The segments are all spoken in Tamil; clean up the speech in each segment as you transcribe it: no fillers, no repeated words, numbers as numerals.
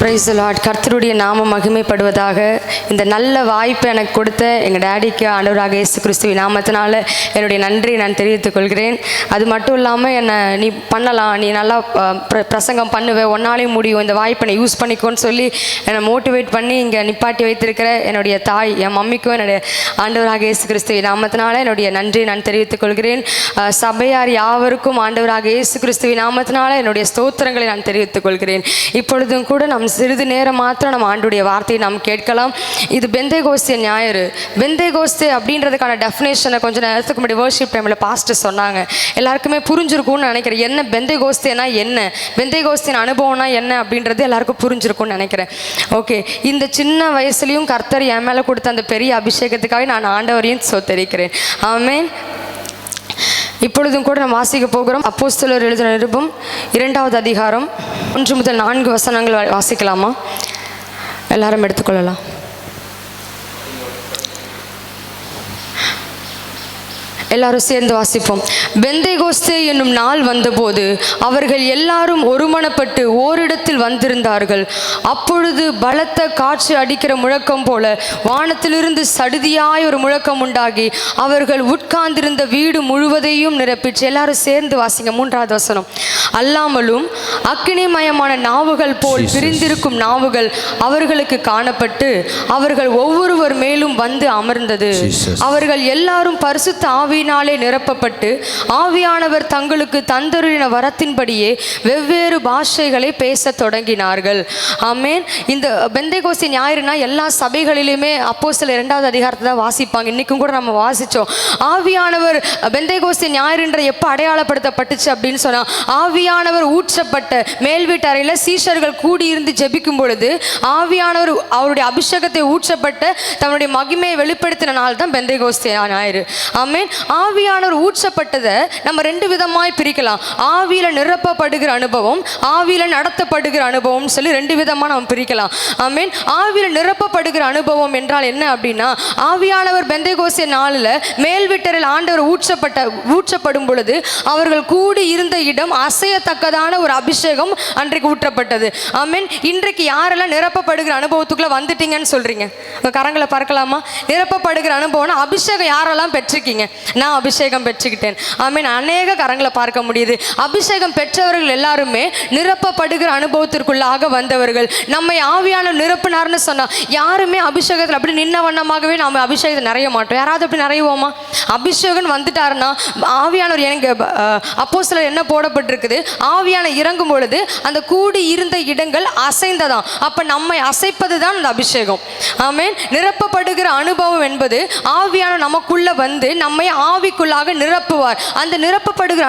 Praise the Lord. கர்த்தருடைய நாமம் மகிமைப்படுவதாக. இந்த நல்ல வாய்ப்பை எனக்கு கொடுத்த எங்கள் டேடிக்கு ஆண்டவராக இயேசு கிறிஸ்துவின் நாமத்தினால என்னுடைய நன்றி நான் தெரிவித்துக் கொள்கிறேன். அது மட்டும் இல்லாமல் என்னை நீ பண்ணலாம், நீ நல்லா பிரசங்கம் பண்ணுவேன், ஒன்னாலையும் முடியும், இந்த வாய்ப்பை நீ யூஸ் பண்ணிக்கோன்னு சொல்லி என்னை மோட்டிவேட் பண்ணி இங்கே நிப்பாட்டி வைத்திருக்கிற என்னுடைய தாய், என் மம்மிக்கும் என்னுடைய ஆண்டவராக இயேசு கிறிஸ்துவின் நாமத்தினால என்னுடைய நன்றி நான் தெரிவித்துக் கொள்கிறேன். சபையார் யாவருக்கும் ஆண்டவராக இயேசு கிறிஸ்துவின் நாமத்தினால என்னுடைய ஸ்தோத்திரங்களை நான் தெரிவித்துக் கொள்கிறேன். இப்பொழுதும் கூட நம் சிறிது நேரம் மாத்திரம் நம்ம ஆண்டுடைய வார்த்தையை நாம் கேட்கலாம். இது பெந்தேகோஸ்தே ஞாயிறு. பெந்தேகோஸ்தே அப்படின்றதுக்கான டெஃபினேஷனை கொஞ்சம் நேரத்துக்கு முன்னாடி வர்ஷிப் டைமில் பாஸ்டர் சொன்னாங்க. எல்லாருக்குமே புரிஞ்சிருக்கும்னு நினைக்கிறேன். என்ன பெந்தேகோஸ்தேனா என்ன, பெந்தேகோஸ்தின் அனுபவம்னா என்ன அப்படின்றது எல்லாருக்கும் புரிஞ்சிருக்கும்னு நினைக்கிறேன். ஓகே, இந்த சின்ன வயசுலையும் கர்த்தர் என் மேலே கொடுத்த அந்த பெரிய அபிஷேகத்துக்காக நான் ஆண்டவரையும் ஸ்தோத்திரிக்கிறேன். ஆமென். இப்பொழுதும் கூட நம்ம வாசிக்க போகிறோம். அப்போஸ்தலர் எழுதின நிருபம் 2வது அதிகாரம் 1 முதல் 4 வசனங்கள் வாசிக்கலாமா? எல்லாரும் எடுத்துக்கொள்ளலாம். எல்லாரும் சேர்ந்து வாசிப்போம். பெந்தேகோஸ்தே என்னும் நாள் வந்தபோது அவர்கள் எல்லாரும் ஒருமனப்பட்டு ஓரிடத்தில் வந்திருந்தார்கள். அப்பொழுது பலத்த காற்று அடிக்கிற முழக்கம் போல வானத்திலிருந்து சடுதியாய் ஒரு முழக்கம் உண்டாகி அவர்கள் உட்கார்ந்திருந்த வீடு முழுவதையும் நிரப்பிச்சு. எல்லாரும் சேர்ந்து வாசிங்க 3வது வசனம். அல்லாமலும் அக்கினிமயமான நாவுகள் போல் பிரிந்திருக்கும் நாவுகள் அவர்களுக்கு காணப்பட்டு அவர்கள் ஒவ்வொருவர் மேலும் வந்து அமர்ந்தது. அவர்கள் எல்லாரும் பரிசுத்த ஆவியினாலே நிரப்பப்பட்டு ஆவியானவர் தங்களுக்கு தந்தருளின வரத்தின்படியே வெவ்வேறு பாஷைகளை பேச தொடங்கினார்கள். ஆமென். இந்த பெந்தேகோஸ்தே ஞாயிறுனா எல்லா சபைகளிலுமே அப்போஸ்தலர் 2வது அதிகாரத்தை தான் வாசிப்பாங்க. இன்னைக்கும் கூட நம்ம வாசிச்சோம். ஆவியானவர் பெந்தேகோஸ்தே ஞாயிறுன்ற எப்போ அடையாளப்படுத்தப்பட்டுச்சு அப்படின்னு சொன்னா, ஆவியானவர் ஊற்றப்பட்ட மேல் வீட்டு அறையில் சீஷர்கள் கூடியிருந்து ஜெபிக்கும் பொழுது ஆவியானவர் அவருடைய அபிஷேகத்தை ஊற்றப்பட்ட தன்னுடைய மகிமையை வெளிப்படுத்தின நாள் தான் பெந்தேகோஸ்தே ஞாயிறு. ஆமென். ஆவியானவர் ஊற்றப்பட்டதை நம்ம 2 விதமாய் பிரிக்கலாம். ஆவியில நிரப்பப்படுகிற அனுபவம், ஆவியில நடத்தப்படுகிற அனுபவம் சொல்லி 2 விதமா நம்ம பிரிக்கலாம். ஆமென். ஆவியில நிரப்பப்படுகிற அனுபவம் என்றால் என்ன அப்படின்னா, ஆவியானவர் பெந்தேகோஸ்தே நாளில் மேல் வீட்டரில் ஆண்டவர் ஊற்றப்படும் பொழுது அவர்கள் கூடி இருந்த இடம் அசையத்தக்கதான ஒரு அபிஷேகம் அன்றைக்கு ஊற்றப்பட்டது. ஆமென். இன்றைக்கு யாரெல்லாம் நிரப்பப்படுகிற அனுபவத்துக்குள்ள வந்துட்டீங்கன்னு சொல்றீங்க? உங்க கரங்களை பார்க்கலாமா? நிரப்பப்படுகிற அனுபவம் அபிஷேகம் யாரெல்லாம் பெற்றிருக்கீங்க? நான் அபிஷேகம் பெற்றுக்கிட்டேன். ஆமென். அநேக கரங்களை பார்க்க முடியுது. அபிஷேகம் பெற்றவர்கள் எல்லாருமே நிரப்பப்படுகிற அனுபவத்திற்குள்ளாக வந்தவர்கள். நம்மை ஆவியான நிரப்பினார்னு சொன்னா யாருமே அபிஷேகத்தில் அப்படி நின்ன வண்ணமாகவே நாம அபிஷேகத்தை நிறைய மாட்டோம். யாராவது அப்படி நிறையவோமா? அபிஷேகம் வந்துட்டாருன்னா ஆவியானவர் எனக்கு அப்போஸ்தலர் என்ன போடப்பட்டிருக்குது, ஆவியான இறங்கும் பொழுது அந்த கூடி இருந்த இடங்கள் அசைந்ததாம். அப்ப நம்மை அசைப்பது தான் அந்த அபிஷேகம். ஆமென். நிரப்பப்படுகிற அனுபவம் என்பது ஆவியான நமக்குள்ள வந்து நம்மை ஆவிக்குள்ளாக நிரப்புவார். அந்த நிரப்பப்படுகிற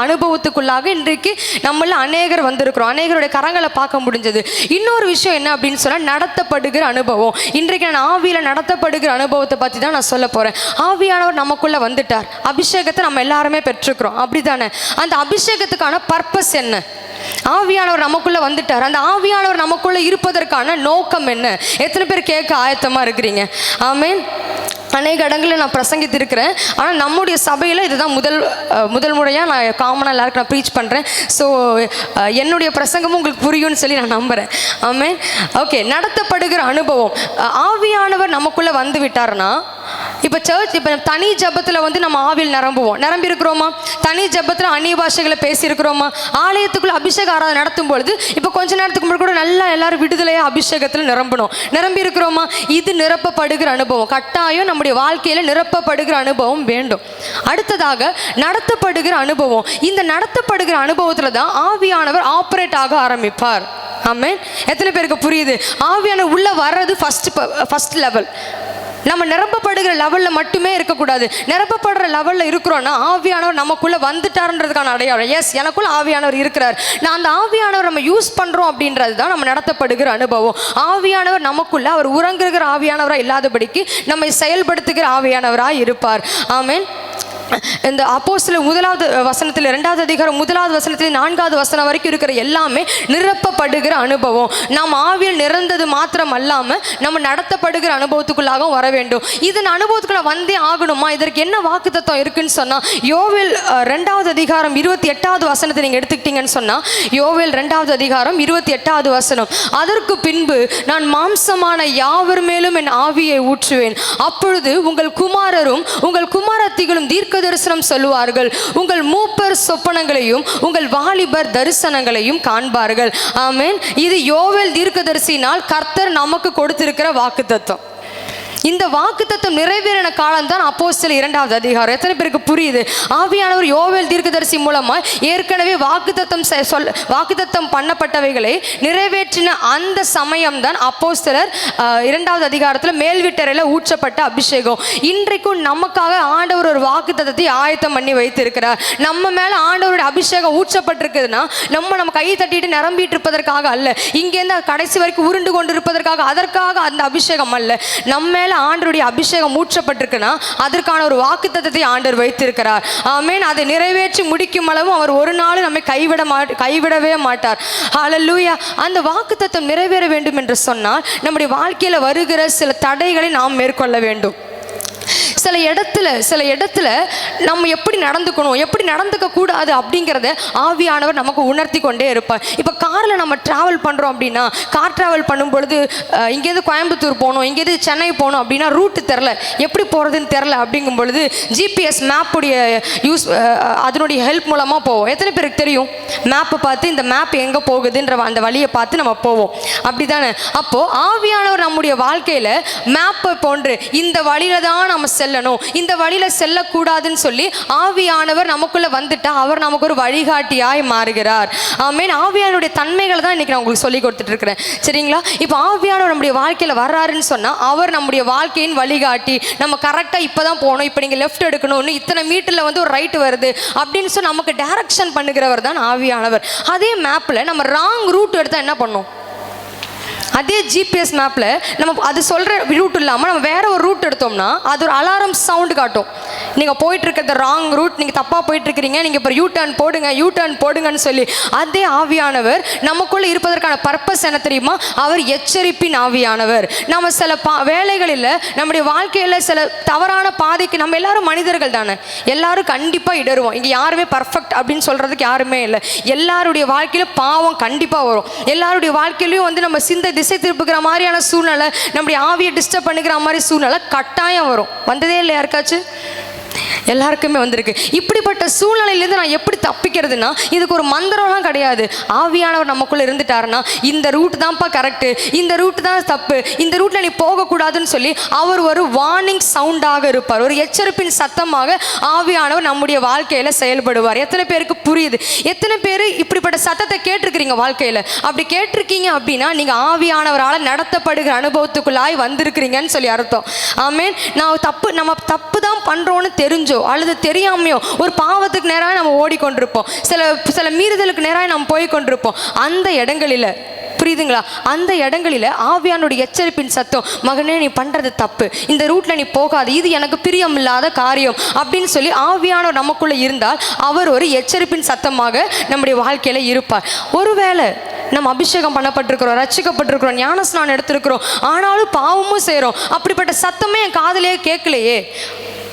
அனுபவத்துக்குள்ளாக இன்றைக்கு நம்மள அநேகர் வந்திருக்கிறோம். அநேகருடைய கரங்களை பார்க்க முடிஞ்சது. இன்னொரு விஷயம் என்ன அப்படின்னு சொன்னா, நடத்தப்படுகிற அனுபவம். இன்றைக்கு நான் ஆவியில நடத்தப்படுகிற அனுபவத்தை பத்தி தான் நான் சொல்ல போறேன். ஆவியானவர் நமக்குள்ள வந்துட்டார். அபிஷேகத்தை நம்ம எல்லாருமே பெற்றுக்கிறோம், அப்படித்தானே? அந்த அபிஷேகத்துக்கான பர்பஸ் என்ன? ஆவியானவர் நமக்குள்ள வந்துட்டார். அந்த ஆவியானவர் நமக்குள்ள இருப்பதற்கான நோக்கம் என்ன? எத்தனை பேர் கேட்க ஆயத்தமா இருக்கிறீங்க? ஆமென். அநேக இடங்களில் நான் பிரசங்கித்திருக்கிறேன். ஆனால் நம்முடைய சபையில் இதுதான் முதல் முறையாக நான் காமனாக எல்லாருக்கும் நான் ப்ரீச் பண்ணுறேன். ஸோ என்னுடைய பிரசங்கமும் உங்களுக்கு புரியும்னு சொல்லி நான் நம்புகிறேன். ஆமென். ஓகே, நடத்தப்படுகிற அனுபவம். ஆவியானவர் நமக்குள்ளே வந்து விட்டார்னா, இப்போ தனி ஜபத்தில் வந்து நம்ம ஆவியில் நிரம்பி இருக்கிறோமா? தனி ஜபத்தில் அந்நிய பாஷைகளை பேசியிருக்கிறோமா? ஆலயத்துக்குள்ள அபிஷேக ஆராதனை நடத்தும் பொழுது இப்போ கொஞ்ச நேரத்துக்கு முன்னாடி கூட நல்லா எல்லாரும் விடுதலையாக அபிஷேகத்தில் நிரம்பி இருக்கிறோமா? இது நிரப்பப்படுகிற அனுபவம். கட்டாயம் நம்முடைய வாழ்க்கையில் நிரப்பப்படுகிற அனுபவம் வேண்டும். அடுத்ததாக நடத்தப்படுகிற அனுபவம். இந்த நடத்தப்படுகிற அனுபவத்தில் தான் ஆவியானவர் ஆப்ரேட் ஆக ஆரம்பிப்பார். ஆமென். எத்தனை பேருக்கு புரியுது? ஆவியானவர் உள்ள வர்றது ஃபர்ஸ்ட் லெவல். நம்ம நிரப்பப்படுகிற லெவலில் மட்டுமே இருக்கக்கூடாது. நிரப்பப்படுற லெவலில் இருக்கிறோன்னா ஆவியானவர் நமக்குள்ளே வந்துட்டாருன்றதுக்கான அடையாளம். எஸ், எனக்குள்ள ஆவியானவர் இருக்கிறார். நான் அந்த ஆவியானவர் நம்ம யூஸ் பண்ணுறோம் அப்படின்றது தான் நம்ம நடத்தப்படுகிற அனுபவம். ஆவியானவர் நமக்குள்ள அவர் உறங்குகிற ஆவியானவராக இல்லாதபடிக்கு நம்மை செயல்படுத்துகிற ஆவியானவராக இருப்பார். ஆமென். இந்த அப்போஸ்தலர் 1வது வசனத்தில் 2வது அதிகாரம் 1வது வசனத்தில் 4வது வசனம் வரைக்கும் இருக்கிற எல்லாமே நிரப்பப்படுகிற அனுபவம். நாம் ஆவியில் நிறந்தது மாத்திரம் அல்லாமல் நம்ம நடத்தப்படுகிற அனுபவத்துக்குள்ளாகவும் வர வேண்டும். இதன் அனுபவத்துக்குள்ள வந்தே ஆகணுமா? இதற்கு என்ன வாக்குத்தத்தம் இருக்குன்னு சொன்னால், யோவேல் 2வது அதிகாரம் 28வது வசனத்தை நீங்கள் எடுத்துக்கிட்டீங்கன்னு சொன்னால், யோவேல் 2வது அதிகாரம் 28வது வசனம், அதற்கு பின்பு நான் மாம்சமான யாவர் மேலும் என் ஆவியை ஊற்றுவேன், அப்பொழுது உங்கள் குமாரரும் உங்கள் குமாரத்திகளும் தீர்க்க தரிசனம் சொல்லுவார்கள், உங்கள் மூப்பர் சொப்பனங்களையும் உங்கள் வாலிபர் தரிசனங்களையும் காண்பார்கள். ஆமென். இது யோவேல் தீர்க்கதரிசினால் கர்த்தர் நமக்கு கொடுத்திருக்கிற வாக்குத்தத்தம். இந்த வாக்குத்தத்தம் நிறைவேறின காலம் தான் அப்போஸ்தலர் 2வது அதிகாரம். எத்தனை பேருக்கு புரியுது? ஆவியானவர் யோவேல் தீர்க்கதரிசி மூலமா ஏற்கனவே வாக்குத்தத்தம் பண்ணப்பட்டவைகளை நிறைவேற்றின அந்த சமயம் தான் அப்போஸ்தலர் 2வது அதிகாரத்தில் மேல்விட்டறையில் ஊற்றப்பட்ட அபிஷேகம். இன்றைக்கும் நமக்காக ஆண்டவர் ஒரு வாக்குத்தத்தத்தை ஆயத்தம் பண்ணி வைத்திருக்கிறார். நம்ம மேல ஆண்டவருடைய அபிஷேகம் ஊற்றப்பட்டிருக்குதுன்னா நம்ம கை தட்டிட்டு நிரம்பிட்டு இருப்பதற்காக அல்ல, இங்கேருந்து கடைசி வரைக்கும் உருண்டு கொண்டு இருப்பதற்காக, அதற்காக அந்த அபிஷேகம் அல்ல. நம்ம மேல ஆண்டவருடைய அபிஷேகம் ஊற்றப்பட்டிருக்குன்னா அதற்கான ஒரு வாக்குத்தத்தத்தை ஆண்டவர் வைத்திருக்கிறார். ஆமென். அதை நிறைவேற்றி முடிக்கும் அளவும் அவர் ஒரு நாள் நம்மை கைவிடவே மாட்டார். ஹல்லேலூயா. அந்த வாக்குத்தத்தம் நிறைவேற வேண்டும் என்று சொன்னால் நம்முடைய வாழ்க்கையில வருகிற சில தடைகளை நாம் மேற்கொள்ள வேண்டும். சில இடத்துல நம்ம எப்படி நடந்துக்கணும், எப்படி நடந்துக்க கூடாது அப்படிங்கிறத ஆவியானவர் நமக்கு உணர்த்தி கொண்டே இருப்பார். இப்போ காரில் நம்ம ட்ராவல் பண்ணுறோம் அப்படின்னா, கார் ட்ராவல் பண்ணும் பொழுது இங்கேருந்து கோயம்புத்தூர் போகணும், இங்கேருந்து சென்னை போகணும் அப்படின்னா ரூட்டு தெரில, எப்படி போகிறதுன்னு தெரில அப்படிங்கும் பொழுது ஜிபிஎஸ் மேப்புடைய அதனுடைய ஹெல்ப் மூலமாக போவோம். எத்தனை பேருக்கு தெரியும்? மேப்பை பார்த்து இந்த மேப் எங்கே போகுதுன்ற அந்த வழியை பார்த்து நம்ம போவோம், அப்படி தானே? அப்போது ஆவியானவர் நம்முடைய வாழ்க்கையில் மேப்பை போன்று இந்த வழியில் தான் நம்ம செல்லணும், இந்த வழியில செல்லக்கூடாதுன்னு சொல்லி ஆவியானவர் நமக்குள்ள வந்துட்டா அவர் நமக்கு ஒரு வழிகாட்டியாய் மாறுகிறார். ஆமென். ஆவியானுடைய தன்மைகளை தான் இன்னைக்கு நான் உங்களுக்கு சொல்லி கொடுத்துட்டு இருக்கிறேன். சரிங்களா? இப்போ ஆவியானவர் நம்முடைய வாழ்க்கையில வர்றாருன்னு சொன்னா அவர் நம்முடைய வாழ்க்கையின் வழிகாட்டி. நம்ம கரெக்டா இப்பதான் போகணும், இப்போ நீங்க லெஃப்ட் எடுக்கணும்னு இத்தனை மீட்டர்ல ஒரு ரைட் வருது அப்படின்னு சொல்லி நமக்கு டைரக்ஷன் பண்ணுகிறவர் தான் ஆவியானவர். அதே மேப்ல நம்ம ராங் ரூட் எடுத்தா என்ன பண்ணும்? அதே ஜிபிஎஸ் மேப்பில் நம்ம அது சொல்கிற ரூட் இல்லாமல் நம்ம வேறு ஒரு ரூட் எடுத்தோம்னா அது ஒரு அலாரம் சவுண்டு காட்டும். நீங்கள் போயிட்டுருக்கிறது ராங் ரூட், நீங்கள் தப்பாக போயிட்டுருக்கிறீங்க, நீங்கள் இப்போ யூ டர்ன் போடுங்கன்னு சொல்லி. அதே ஆவியானவர் நமக்குள்ளே இருப்பதற்கான பர்பஸ் என்ன தெரியுமா? அவர் எச்சரிப்பின் ஆவியானவர். நம்ம சில வேலைகளில் நம்முடைய வாழ்க்கையில் சில தவறான பாதைக்கு நம்ம எல்லாரும் மனிதர்கள் தானே, எல்லாரும் கண்டிப்பாக இடருவோம். இங்கே யாருமே பர்ஃபெக்ட் அப்படின்னு சொல்கிறதுக்கு யாருமே இல்லை. எல்லாருடைய வாழ்க்கையில் பாவம் கண்டிப்பாக வரும். எல்லாருடைய வாழ்க்கையிலையும் நம்ம சிந்தை திசை திருப்புகிற மாதிரியான சூழ்நிலை, நம்முடைய ஆவியை டிஸ்டர்ப் பண்ணுகிற மாதிரி சூழ்நிலை கட்டாயம் வரும். வந்ததே இல்லை யாருக்காச்சும்? எல்லாருக்குமே வந்திருக்கு. இப்படிப்பட்ட சூழ்நிலையிலேருந்து நான் எப்படி தப்பிக்கிறதுனா, இதுக்கு ஒரு மந்திரம்லாம் கிடையாது. ஆவியானவர் நமக்குள்ளே இருந்துட்டாருன்னா இந்த ரூட் தான்ப்பா கரெக்டு, இந்த ரூட் தான் தப்பு, இந்த ரூட்டில் நீ போகக்கூடாதுன்னு சொல்லி அவர் ஒரு வார்னிங் சவுண்டாக இருப்பார், ஒரு எச்சரிப்பின் சத்தமாக ஆவியானவர் நம்முடைய வாழ்க்கையில் செயல்படுவார். எத்தனை பேருக்கு புரியுது? எத்தனை பேர் இப்படிப்பட்ட சத்தத்தை கேட்டிருக்கிறீங்க வாழ்க்கையில்? அப்படி கேட்டிருக்கீங்க அப்படின்னா நீங்கள் ஆவியானவரால் நடத்தப்படுகிற அனுபவத்துக்குள்ளாய் வந்திருக்கிறீங்கன்னு சொல்லி அர்த்தம். ஆமென். நம்ம தப்பு தான் பண்ணுறோன்னு தெரிஞ்சோ அல்லது தெரியாமையோ ஒரு பாவத்துக்கு நேராக நம்ம ஓடிக்கொண்டிருப்போம், சில மீறுதலுக்கு நேராக நம்ம போய்கொண்டிருப்போம். அந்த இடங்களில் புரியுதுங்களா? அந்த இடங்களில் ஆவியானுடைய எச்சரிப்பின் சத்தம், மகனே நீ பண்ணுறது தப்பு, இந்த ரூட்டில் நீ போகாது, இது எனக்கு பிரியம் இல்லாத காரியம் அப்படின்னு சொல்லி ஆவியானவர் நமக்குள்ளே இருந்தால் அவர் ஒரு எச்சரிப்பின் சத்தமாக நம்முடைய வாழ்க்கையில் இருப்பார். ஒருவேளை நம்ம அபிஷேகம் பண்ணப்பட்டிருக்கிறோம், ரட்சிக்கப்பட்டிருக்கிறோம், ஞானஸ்நானம் எடுத்திருக்கிறோம், ஆனாலும் பாவமும் செய்கிறோம், அப்படிப்பட்ட சத்தமே என் காதிலே கேட்கலையே,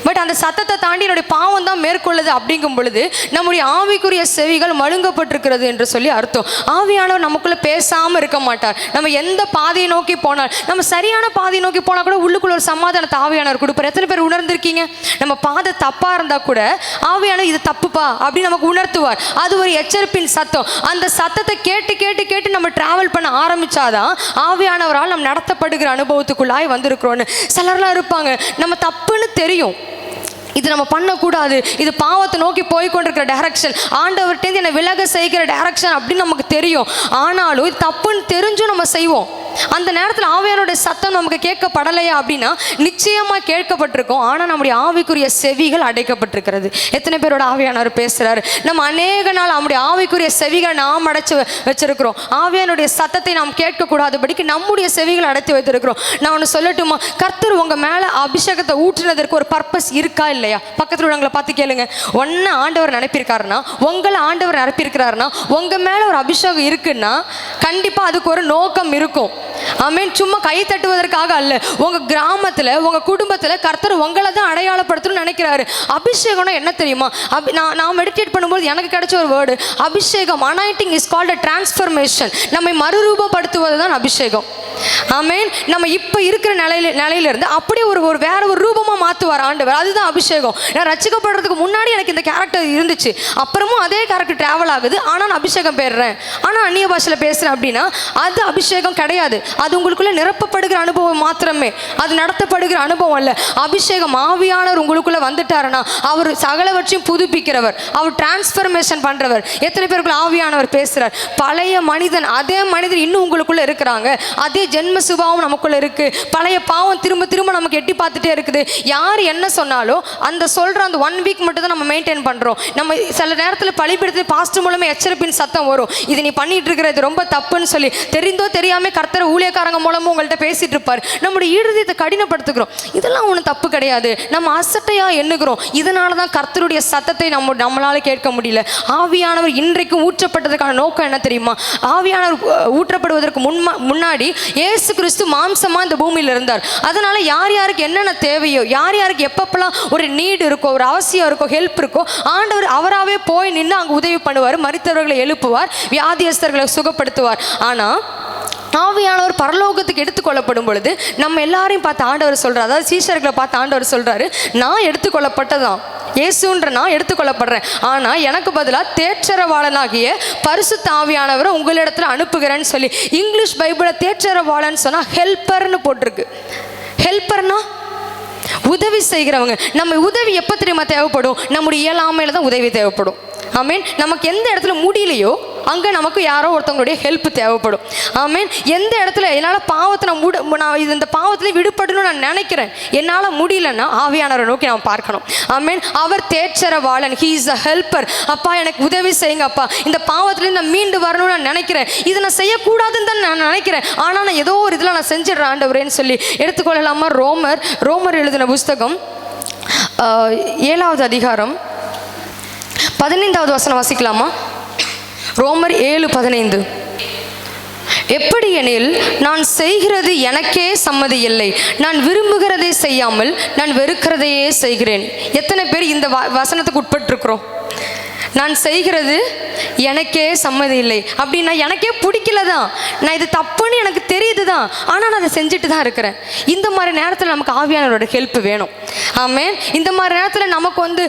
பட் அந்த சத்தத்தை தாண்டி என்னுடைய பாவம் தான் மேற்கொள்ளுது அப்படிங்கும் பொழுது நம்முடைய ஆவிக்குரிய செவிகள் மழுங்கப்பட்டிருக்கிறது என்று சொல்லி அர்த்தம். ஆவியானவர் நமக்குள்ளே பேசாமல் இருக்க மாட்டார். நம்ம எந்த பாதையை நோக்கி போனால், நம்ம சரியான பாதையை நோக்கி போனால் கூட உள்ளுக்குள்ள ஒரு சமாதானத்தை ஆவியானவர் கொடுப்பார். எத்தனை பேர் உணர்ந்திருக்கீங்க? நம்ம பாதை தப்பாக இருந்தால் கூட ஆவியானவர் இது தப்புப்பா அப்படின்னு நமக்கு உணர்த்துவார். அது ஒரு எச்சரிப்பின் சத்தம். அந்த சத்தத்தை கேட்டு கேட்டு கேட்டு நம்ம டிராவல் பண்ண ஆரம்பிச்சாதான் ஆவியானவரால் நம்ம நடத்தப்படுகிற அனுபவத்துக்குள்ளாய் வந்திருக்கிறோன்னு. சிலர்லாம் இருப்பாங்க, நம்ம தப்புன்னு தெரியும், இது நம்ம பண்ணக்கூடாது, இது பாவத்தை நோக்கி போய்கொண்டிருக்கிற டைரக்ஷன், ஆண்டவர்கிட்டேருந்து என்னை விலக செய்கிற டைரக்ஷன் அப்படின்னு நமக்கு தெரியும், ஆனாலும் இது தப்புன்னு தெரிஞ்சும் நம்ம செய்வோம். அந்த நேரத்தில் ஆவியானுடைய சத்தம் நமக்கு கேட்கப்படலையா அப்படின்னா நிச்சயமாக கேட்கப்பட்டிருக்கும். ஆனால் நம்முடைய ஆவிக்குரிய செவிகள் அடைக்கப்பட்டிருக்கிறது. எத்தனை பேரோட ஆவியானவர் பேசுகிறாரு? நம்ம அநேக நாள் நம்முடைய ஆவிக்குரிய செவிகளை நாம் அடைச்சி வச்சிருக்கிறோம். ஆவியானுடைய சத்தத்தை நாம் கேட்கக்கூடாதபடிக்கு நம்முடைய செவிகள் அடைத்து வைத்திருக்கிறோம். நான் ஒன்று சொல்லட்டுமா? கர்த்தர் உங்கள் மேலே அபிஷேகத்தை ஊற்றினதற்கு ஒரு பர்பஸ் இருக்கா இல்லையா? பக்கத்தில் உள்ளவங்களை பார்த்து கேளுங்க. ஒன்று ஆண்டவர் நினைப்பிருக்காருன்னா, உங்களை ஆண்டவர் நினைப்பிருக்கிறாருன்னா, உங்கள் மேலே ஒரு அபிஷேகம் இருக்குன்னா கண்டிப்பாக அதுக்கு ஒரு நோக்கம் இருக்கும். ஆமென். சும்மா கை தட்டுவதற்காக அல்ல. உங்கள் கிராமத்தில் உங்கள் குடும்பத்தில் கர்த்தர் உங்களை தான் அடையாளப்படுத்தணும்னு நினைக்கிறாரு. அபிஷேகம்னா என்ன தெரியுமா? நான் மெடிடேட் பண்ணும்போது எனக்கு கிடைச்ச ஒரு வேர்டு அபிஷேகம். Anointing is called a transformation. நம்மை மறுரூபப்படுத்துவது தான் அபிஷேகம். ஆமென். நம்ம இப்போ இருக்கிற நிலையிலிருந்து அப்படியே ஒரு வேற ஒரு ரூபமாக மாற்றுவார் ஆண்டவர். அதுதான் அபிஷேகம். நான் ரட்சிக்கப்படுறதுக்கு முன்னாடி எனக்கு இந்த கேரக்டர் இருந்துச்சு, அப்புறமும் அதே கேரக்டர் ட்ராவல் ஆகுது, ஆனால் நான் அபிஷேகம் பெறுறேன், ஆனால் அந்நிய பாஷையில் பேசுகிறேன் அப்படின்னா அது அபிஷேகம் கிடையாது. அது உங்களுக்குள்ள நிரப்பப்படுகிற அனுபவம் மாத்திரமே, அது நடத்தப்படுகிற அனுபவம் அல்ல. அபிஷேகம் ஆவியானவர் உங்களுக்குள்ள வந்துட்டாருன்னா அவர் சகலவற்றையும் புதுப்பிக்கிறவர், அவர் டிரான்ஸ்ஃபர்மேஷன் பண்றவர். எத்தனை பேருக்குள்ள ஆவியானவர் பேசுறார்? பழைய மனிதன், அதே மனிதன் இன்னும் உங்களுக்குள்ள இருக்கிறாங்க. அதே ஜென்ம சுபாவம் நமக்குள்ள இருக்கு. பழைய பாவம் திரும்ப திரும்ப நமக்கு எட்டி பார்த்துட்டே இருக்குது. யார் என்ன சொன்னாலும் அந்த சொல்ற அந்த 1 வீக் மட்டும் தான் நம்ம மெயின்டைன் பண்றோம். நம்ம சில நேரத்தில் பழிபடுத்தி பாஸ்டர் மூலமா எச்சரிப்பின் சத்தம் வரும், இது நீ பண்ணிட்டு இருக்கிற இது ரொம்ப தப்புன்னு சொல்லி. தெரிந்தோ தெரியாம கர்த்தர் ஊழியக்காரங்க மூலமும் உங்கள்கிட்ட பேசிட்டு இருப்பார். நம்முடைய இருதயத்தை கடினப்படுத்துகிறோம். இதெல்லாம் ஒன்றும் தப்பு கிடையாது, நம்ம அசட்டையா எண்ணுகிறோம். இதனால தான் கர்த்தருடைய சத்தத்தை நம்மளால கேட்க முடியல. ஆவியானவர் இன்றைக்கும் ஊற்றப்பட்டதுக்கான நோக்கம் என்ன தெரியுமா? ஆவியானவர் ஊற்றப்படுவதற்கு முன்னாடி இயேசு கிறிஸ்து மாம்சமா இந்த பூமியில் இருந்தார். அதனால யார் யாருக்கு என்னென்ன தேவையோ, யார் யாருக்கு எப்பப்பெல்லாம் ஒரு நீடு இருக்கோ, ஒரு அவசியம் இருக்கோ, ஹெல்ப் இருக்கோ, ஆண்டவர் அவராகவே போய் நின்று அங்கே உதவி பண்ணுவார், மரித்தவர்களை எழுப்புவார், வியாதியஸ்தர்களை சுகப்படுத்துவார். ஆனால் ஆவியானவர் பரலோகத்துக்கு எடுத்துக்கொள்ளப்படும் பொழுது நம்ம எல்லாரையும் பார்த்து ஆண்டவர் சொல்றாரு, அதாவது சீஷர்களை பார்த்து ஆண்டவர் சொல்றாரு, நான் எடுத்துக்கொள்ளப்பட்டதான், இயேசுன்ற நான் எடுத்துக்கொள்ளப்படுறேன், ஆனால் எனக்கு பதிலாக தேற்றரவாளனாகிய பரிசுத்த ஆவியானவரை உங்களிடத்துல அனுப்புகிறேன்னு சொல்லி. இங்கிலீஷ் பைபிளை தேற்றரவாளன்னு சொன்னால் ஹெல்ப்பர்னு போட்டிருக்கு. ஹெல்ப்பர்னா உதவி செய்கிறவங்க. நம்ம உதவி எப்போ தெரியுமா தேவைப்படும்? நம்முடைய இயலாமையில தான் உதவி தேவைப்படும். ஆமீன். நமக்கு எந்த இடத்துல முடியலையோ அங்கே நமக்கு யாரோ ஒருத்தவங்களுடைய ஹெல்ப் தேவைப்படும். ஆமீன். எந்த இடத்துல என்னால் பாவத்தை நான் இந்த பாவத்தில் விடுபடணும்னு நான் நினைக்கிறேன், என்னால் முடியலன்னா ஆவியானவரை நோக்கி நான் பார்க்கணும். ஆமீன். அவர் தேற்றரவாளன், ஹீ இஸ் அ ஹெல்ப்பர். அப்பா எனக்கு உதவி செய்யுங்க அப்பா, இந்த பாவத்துலேருந்து நான் மீண்டு வரணும்னு நான் நினைக்கிறேன், இதை நான் செய்யக்கூடாதுன்னு தான் நான் நினைக்கிறேன், ஆனால் நான் ஏதோ ஒரு இதில் நான் செஞ்சிடறேன் ஆண்டவரேன்னு சொல்லி எடுத்துக்கொள்ளலாமா? ரோமர் எழுதின புஸ்தகம் 7வது அதிகாரம் 15வது வசனம் வாசிக்கலாமா? ரோமர் 7:15. எப்படி எனில் நான் செய்கிறது எனக்கே சம்மதி இல்லை, நான் விரும்புகிறதை செய்யாமல் நான் வெறுக்கிறதையே செய்கிறேன். எத்தனை பேர் இந்த வசனத்துக்கு உட்பட்டிருக்கிறோம்? நான் செய்கிறது எனக்கே சம்மதி இல்லை அப்படின்னா எனக்கே பிடிக்கல தான், நான் இது தப்புன்னு எனக்கு தெரியுது தான், ஆனால் நான் அதை செஞ்சுட்டு தான் இருக்கிறேன். இந்த மாதிரி நேரத்தில் நமக்கு ஆவியானவரோட ஹெல்ப் வேணும். ஆமேன். இந்த மாதிரி நேரத்தில் நமக்கு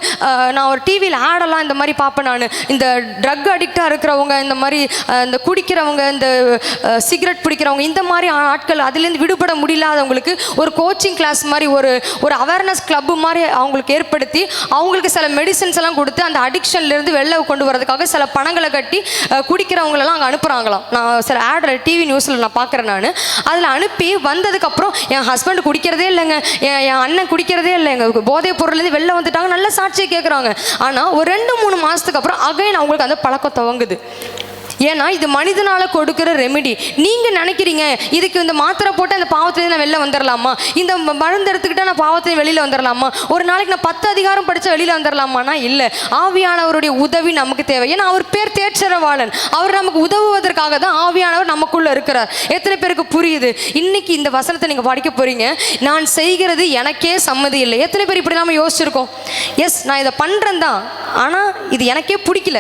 நான் ஒரு டிவியில் ஆடெல்லாம் இந்த மாதிரி பார்ப்பேன். நான் இந்த ட்ரக் அடிக்டாக இருக்கிறவங்க, இந்த மாதிரி இந்த குடிக்கிறவங்க, இந்த சிகரெட் பிடிக்கிறவங்க, இந்த மாதிரி ஆட்கள் அதுலேருந்து விடுபட முடியலாதவங்களுக்கு ஒரு கோச்சிங் கிளாஸ் மாதிரி ஒரு அவேர்னஸ் கிளப்பு மாதிரி அவங்களுக்கு ஏற்படுத்தி அவங்களுக்கு சில மெடிசன்ஸ் எல்லாம் கொடுத்து அந்த அடிக்ஷன்லேருந்து வெளில கொண்டு வரதுக்காக சில பணங்களை கட்டி குடிக்கிறவங்களெல்லாம் அங்கே அனுப்புகிறாங்களாம். நான் சில ஆட் டிவி நியூஸில் நான் பார்க்குறேன். நான் அதில் அனுப்பி வந்ததுக்கப்புறம் என் ஹஸ்பண்ட் குடிக்கிறதே இல்லைங்க, என் அண்ணன் குடிக்கிறதே இல்லைங்க, போதைப் பொருள்லேருந்து வெளில வந்துட்டாங்க, நல்ல சாட்சியை கேட்குறாங்க. ஆனால் ஒரு 2-3 மாதத்துக்கு அப்புறம் அகைன் அவங்களுக்கு அந்த பழக்கம் துவங்குது. ஏன்னா இது மனிதனால் கொடுக்குற ரெமிடி. நீங்கள் நினைக்கிறீங்க இதுக்கு இந்த மாத்திரை போட்டு அந்த பாவத்துலேருந்து நான் வெளில வந்துடலாமா, இந்த மருந்து எடுத்துக்கிட்டால் நான் பாவத்துலேருந்து வெளியில் வந்துடலாமா, ஒரு நாளைக்கு நான் 10 அதிகாரம் படித்தா வெளியில் வந்துடலாமான்னா இல்லை. ஆவியானவருடைய உதவி நமக்கு தேவை. ஏன்னா அவர் பேர் தேற்றரவாளன், அவர் நமக்கு உதவுவதற்காக தான் ஆவியானவர் நமக்குள்ளே இருக்கிறார். எத்தனை பேருக்கு புரியுது? இன்னைக்கு இந்த வசனத்தை நீங்கள் படிக்க போகிறீங்க, நான் செய்கிறது எனக்கே சம்மதி இல்லை. எத்தனை பேர் இப்படி நாம யோசிச்சிருக்கோம்? எஸ், நான் இதை பண்ணுறேன் தான், ஆனால் இது எனக்கே பிடிக்கல,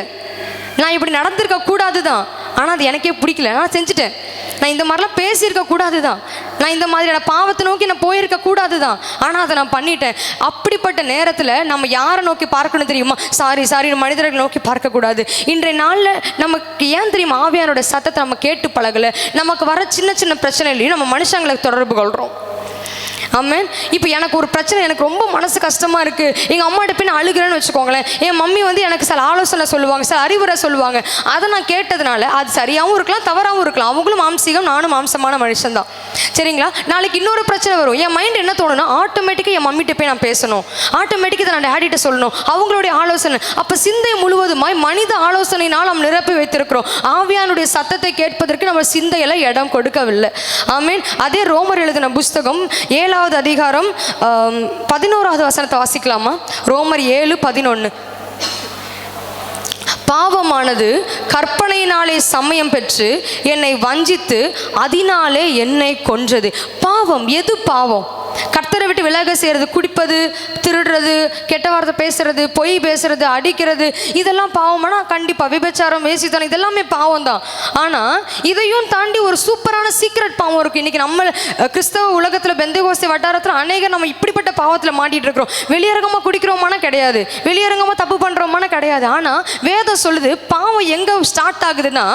நான் இப்படி நடந்திருக்க கூடாது தான், ஆனால் அது எனக்கே பிடிக்கல, நான் செஞ்சுட்டேன், நான் இந்த மாதிரிலாம் பேசியிருக்க கூடாது தான், நான் இந்த மாதிரியான பாவத்தை நோக்கி நான் போயிருக்க கூடாது தான், ஆனால் அதை நான் பண்ணிட்டேன். அப்படிப்பட்ட நேரத்தில் நம்ம யாரை நோக்கி பார்க்கணும் தெரியுமா? சாரி மனிதர்களை நோக்கி பார்க்கக்கூடாது. இன்றைய நாளில் நமக்கு ஏன் தெரியுமா ஆவியானோட சத்தத்தை நம்ம கேட்டு பழகலை? நமக்கு வர சின்ன சின்ன பிரச்சனைலையும் நம்ம மனுஷங்களை தொடர்பு கொள்கிறோம். ஆமென். இப்போ எனக்கு ஒரு பிரச்சனை, எனக்கு ரொம்ப மனசு கஷ்டமாக இருக்குது, எங்கள் அம்மாட்ட போய் நான் அழுகிறேன்னு வச்சுக்கோங்களேன். என் மம்மி வந்து எனக்கு சில ஆலோசனை சொல்லுவாங்க, சில அறிவுரை சொல்லுவாங்க. அதை நான் கேட்டதுனால அது சரியாகவும் இருக்கலாம், தவறாகவும் இருக்கலாம். அவங்களும் மாம்சீகம், நானும் மாம்சமான மனுஷன் தான். சரிங்களா? நாளைக்கு இன்னொரு பிரச்சனை வரும். என் மைண்ட் என்ன தோணுன்னா, ஆட்டோமேட்டிக்காக என் மம்மிட்ட போய் நான் பேசணும், ஆட்டோமேட்டிக்காக நான் டேடிட்ட சொல்லணும், அவங்களுடைய ஆலோசனை. அப்போ சிந்தை முழுவதுமாய் மனித ஆலோசனையினால் நாம் நிரப்பி வைத்திருக்கிறோம். ஆவியானுடைய சத்தத்தை கேட்பதற்கு நம்ம சிந்தையில இடம் கொடுக்கவில்லை. ஆமீன். அதே ரோமர் எழுதின புஸ்தகம் 7வது அதிகாரம் 11வது வசனத்தை வாசிக்கலாமா? ரோமர் 7:11. பாவமானது கற்பனையினாலே சமயம் பெற்று என்னை வஞ்சித்து அதனாலே என்னை கொன்றது. பாவம், எது பாவம்? கர்த்தரை விட்டு விலக செய்கிறது, குடிப்பது, திருடுறது, கெட்ட வார்த்தை பேசுறது, பொய் பேசுறது, அடிக்கிறது, இதெல்லாம் பாவமானா கண்டிப்பாக விபச்சாரம், வேசித்தனம், இதெல்லாமே பாவம் தான். ஆனால் இதையும் தாண்டி ஒரு சூப்பரான சீக்ரெட் பாவம் இருக்குது. இன்றைக்கி நம்ம கிறிஸ்தவ உலகத்தில் பெந்தேகோஸ்தே வட்டாரத்தில் அநேகர் நம்ம இப்படிப்பட்ட பாவத்தில் மாட்டிகிட்டு இருக்கிறோம். வெளியரங்கமாக குடிக்கிறோமான கிடையாது, வெளியரங்கமாக தப்பு பண்ணுறோமான கிடையாது. ஆனால் வேதம் சொல்லுது பாவம் எங்கே ஸ்டார்ட் ஆகுதுன்னா,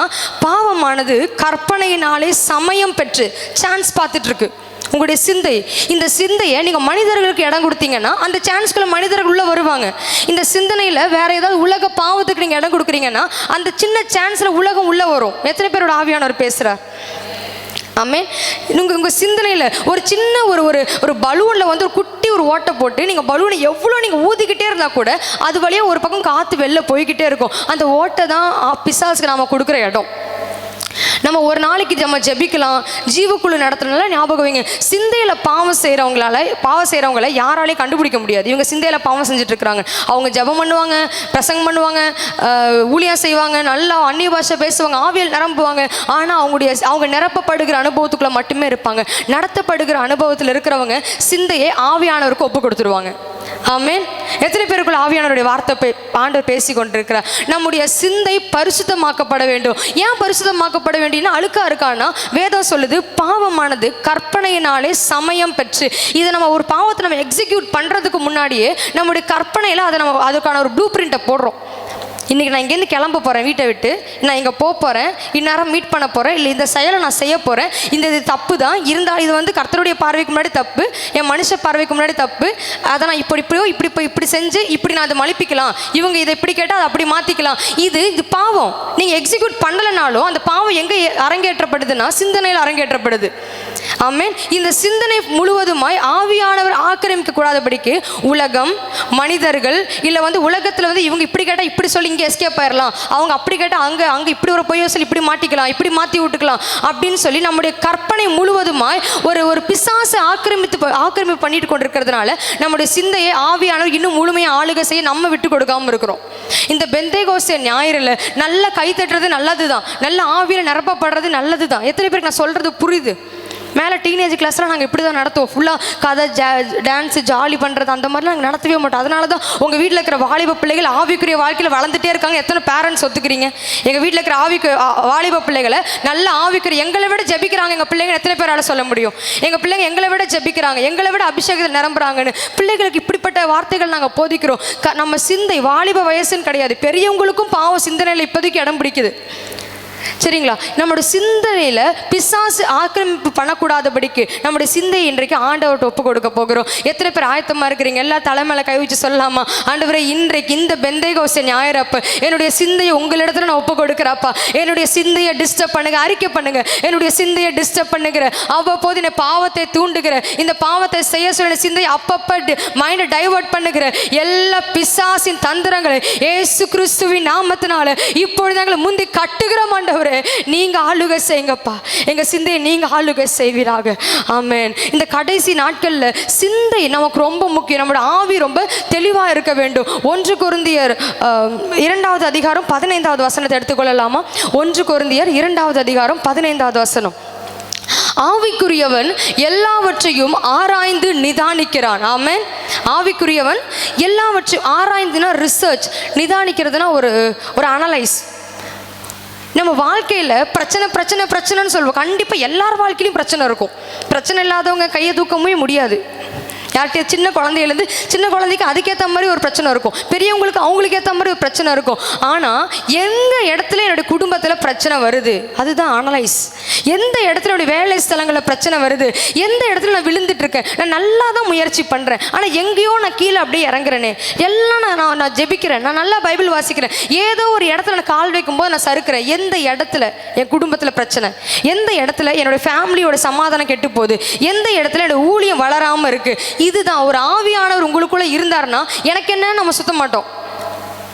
பாவமானது கற்பனையினாலே சமயம் பெற்று சான்ஸ் பார்த்துட்டு இருக்கு. உங்களுடைய சிந்தை, இந்த சிந்தையை நீங்கள் மனிதர்களுக்கு இடம் கொடுத்தீங்கன்னா அந்த சான்ஸ்குள்ள மனிதர்கள் உள்ளே வருவாங்க. இந்த சிந்தனையில் வேற ஏதாவது உலக பாவத்துக்கு நீங்கள் இடம் கொடுக்குறீங்கன்னா அந்த சின்ன சான்ஸில் உலகம் உள்ளே வரும். எத்தனை பேரோட ஆவியானவர் பேசுகிறார்? ஆமென். உங்கள் சிந்தனையில் ஒரு சின்ன ஒரு பலூனில் வந்து ஒரு குட்டி ஒரு ஓட்டை போட்டு நீங்கள் பலூனை எவ்வளோ நீங்கள் ஊதிக்கிட்டே இருந்தால் கூட அது வழியாக ஒரு பக்கம் காற்று வெளில போய்கிட்டே இருக்கும். அந்த ஓட்டை தான் பிசாசுக்கு நாம் கொடுக்குற இடம். நம்ம ஒரு நாளைக்கு நம்ம ஜெபிக்கலாம், ஜீவக்குழு நடத்துறதுனால ஞாபகம் வைங்க, சிந்தையில் பாவம் செய்கிறவங்கள யாராலையும் கண்டுபிடிக்க முடியாது. இவங்க சிந்தையில் பாவம் செஞ்சுட்டு இருக்கிறாங்க. அவங்க ஜெபம் பண்ணுவாங்க, பிரசங்கம் பண்ணுவாங்க, ஊழியம் செய்வாங்க, நல்லா அந்நிய பாஷை பேசுவாங்க, ஆவியல் நிரம்புவாங்க. ஆனால் அவங்க நிரப்பப்படுகிற அனுபவத்துக்குள்ளே மட்டுமே இருப்பாங்க. நடத்தப்படுகிற அனுபவத்தில் இருக்கிறவங்க சிந்தையை ஆவியானவருக்கு ஒப்பு கொடுத்துருவாங்க. ஆமென். எத்தனை பேருக்குள்ள ஆவியானவருடைய வார்த்தை ஆண்டவர் பேசி கொண்டிருக்கிறார்? நம்முடைய சிந்தை பரிசுத்தமாக்கப்பட வேண்டும். ஏன் பரிசுத்தமாக்கப்பட வேண்டியன்னா, அழுக்கா இருக்கான்னா வேதம் சொல்லுது பாவமானது கற்பனையினாலே சமயம் பெற்று. இதை நம்ம ஒரு பாவத்தை நம்ம எக்ஸிக்யூட் பண்ணுறதுக்கு முன்னாடியே நம்முடைய கற்பனையில் அதுக்கான ஒரு ப்ளூ பிரிண்ட்டை போடுறோம். இன்றைக்கி நான் இங்கேருந்து கிளம்ப போகிறேன், வீட்டை விட்டு நான் இங்கே போக போகிறேன், இந்நேரம் மீட் பண்ண போகிறேன், இல்லை இந்த செயலை நான் செய்ய போகிறேன், இது தப்பு தான் இருந்தால் இது வந்து கர்த்தருடைய பார்வைக்கு முன்னாடி தப்பு, என் மனுஷ பார்வைக்கு முன்னாடி தப்பு, அதை நான் இப்படி செஞ்சு இப்படி நான் அதை மலிப்பிக்கலாம், இவங்க இதை இப்படி கேட்டால் அதை அப்படி மாற்றிக்கலாம். இது பாவம். நீங்கள் எக்ஸிக்யூட் பண்ணலைனாலும் அந்த பாவம் எங்கே அரங்கேற்றப்படுதுன்னா சிந்தனையில் அரங்கேற்றப்படுது. ஆமென். இந்த சிந்தனை முழுவதுமாய் ஆவியானவர் ஆக்கிரமிக்க கூடாதபடிக்கு உலகம், மனிதர்கள், இல்லை வந்து உலகத்தில் வந்து இவங்க இப்படி கேட்டால் இப்படி சொல்லி இங்கே எஸ்கேப் ஆயிடலாம், அவங்க அப்படி கேட்டால் அங்கே இப்படி ஒரு பொய்யை சொல்லி இப்படி மாட்டிக்கலாம், இப்படி மாற்றி விட்டுக்கலாம் அப்படின்னு சொல்லி நம்முடைய கற்பனை முழுவதுமாய் ஒரு பிசாசு ஆக்கிரமிப்பு பண்ணிட்டு கொண்டிருக்கிறதுனால நம்முடைய சிந்தையை ஆவியானவர் இன்னும் முழுமையாக ஆளுகை செய்ய நம்ம விட்டு கொடுக்காமல் இருக்கிறோம். இந்த பெந்தேகோஸ்தே ஞாயிறில் நல்லா கை தட்டுறது நல்லது தான், நல்ல ஆவியில் நிரப்பப்படுறது நல்லது தான். எத்தனை பேருக்கு நான் சொல்கிறது புரியுது? மேலே டீனேஜ் கிளாஸ்லாம் நாங்கள் இப்படி தான் நடத்துவோம். ஃபுல்லாக கதை, டான்ஸு, ஜாலி பண்ணுறது அந்த மாதிரிலாம் நாங்கள் நடத்தவே மாட்டோம். அதனால தான் உங்கள் வீட்டில் இருக்கிற வாலிப பிள்ளைகள் ஆவிக்குரிய வாழ்க்கையில் வளர்ந்துட்டே இருக்காங்க. எத்தனை பேரண்ட்ஸ் ஒத்துக்கிறீங்க? எங்கள் வீட்டில் இருக்கிற வாலிப பிள்ளைகளை நல்ல ஆவிக்குரிய எங்களை விட ஜெபிக்கிறாங்க எங்கள் பிள்ளைங்க. எத்தனை பேரால் சொல்ல முடியும்? எங்கள் பிள்ளைங்க எங்களை விட ஜெபிக்கிறாங்க, எங்களை விட அபிஷேகத்தில் நிரம்புறாங்கன்னு. பிள்ளைகளுக்கு இப்படிப்பட்ட வார்த்தைகள் நாங்கள் போதிக்கிறோம். நம்ம சிந்தை வாலிப வயசுன்னு கிடையாது, பெரியவங்களுக்கும் பாவம் சிந்தனையில் இப்போதைக்கு இடம் பிடிக்குது. சரிங்களா? நம்முடைய சிந்தனையில் பிசாசு ஆக்கிரமிப்பு பண்ணக்கூடாதபடிக்கு நம்முடைய சிந்தையை இன்றைக்கு ஆண்டவர்கிட்ட ஒப்பு கொடுக்க போகிறோம். எத்தனை பேர் ஆயத்தமாக இருக்கிறீங்க? எல்லா தலைமையில கை வச்சு சொல்லலாமா? ஆண்டவரே, இன்றைக்கு இந்த பெந்தேகோஸ்தே ஞாயிறப்ப என்னுடைய சிந்தையை உங்களிடத்துல நான் ஒப்பு கொடுக்குறாப்பா. என்னுடைய சிந்தையை டிஸ்டர்ப் பண்ணுங்க, அறிக்கை பண்ணுங்க. என்னுடைய சிந்தையை டிஸ்டர்ப் பண்ணுகிற, அவ்வப்போது என்னை பாவத்தை தூண்டுகிற, இந்த பாவத்தை செய்ய சொல்ல சிந்தையை அப்பப்போ மைண்டை டைவர்ட் பண்ணுகிற எல்லா பிசாசின் தந்திரங்களை இயேசு கிறிஸ்துவின் நாமத்தினால இப்பொழுது எங்களை முந்தி கட்டுகிற ஆண்டவரே, நீங்க ஆளுகை செய்யுங்கப்பா. எங்க சிந்தையை நீங்க ஆளுகை செய்வீராக. ஆமென். இந்த கடைசி நாட்கள்ல சிந்தை நமக்கு ரொம்ப முக்கியம். நம்மளோட ஆவி ரொம்ப தெளிவா இருக்க வேண்டும். 1 கொரிந்தியர் 2வது அதிகாரம் 15வது வசனத்தை எடுத்துக்கொள்ளலாமா? 1 கொரிந்தியர் 2வது அதிகாரம் 15வது வசனம். ஆவிக்குரியவன் எல்லாவற்றையும் ஆராய்ந்து நிதானிக்கிறான். ஆமென். ஆவிக்குரியவன் எல்லாவற்றையும் ஆராய்ந்துனா ரிசர்ச், நிதானிக்கிறதுனா ஒரு அனலைஸ். நம்ம வாழ்க்கையில் பிரச்சனைன்னு சொல்லுவோம். கண்டிப்பாக எல்லார் வாழ்க்கையிலும் பிரச்சனை இருக்கும். பிரச்சனை இல்லாதவங்க கையை தூக்கவே முடியாது. யார்கிட்ட சின்ன குழந்தையிலேருந்து சின்ன குழந்தைக்கு அதுக்கேற்ற மாதிரி ஒரு பிரச்சனை இருக்கும், பெரியவங்களுக்கு அவங்களுக்கு ஏற்ற மாதிரி ஒரு பிரச்சனை இருக்கும். ஆனால் எந்த இடத்துல என்னுடைய குடும்பத்தில் பிரச்சனை வருது அதுதான் அனலைஸ். எந்த இடத்துல என்னுடைய வேலை ஸ்தலங்களில் பிரச்சனை வருது, எந்த இடத்துல நான் விழுந்துட்டு இருக்கேன், நான் நல்லா தான் முயற்சி பண்ணுறேன் ஆனால் எங்கேயோ நான் கீழே அப்படியே இறங்குறேனே, எல்லாம் நான் ஜெபிக்கிறேன், நான் நல்லா பைபிள் வாசிக்கிறேன், ஏதோ ஒரு இடத்துல நான் கால் வைக்கும்போது நான் சறுக்கிறேன். எந்த இடத்துல என் குடும்பத்தில் பிரச்சனை, எந்த இடத்துல என்னோடய ஃபேமிலியோட சமாதானம் கெட்டு போகுது, எந்த இடத்துல என்னோட ஊழியம் வளராமல் இருக்குது. இதுதான் ஒரு ஆவியானவர் உங்களுக்குள்ளே இருந்தார்னா எனக்கு என்ன நம்ம சுத்த மாட்டோம்.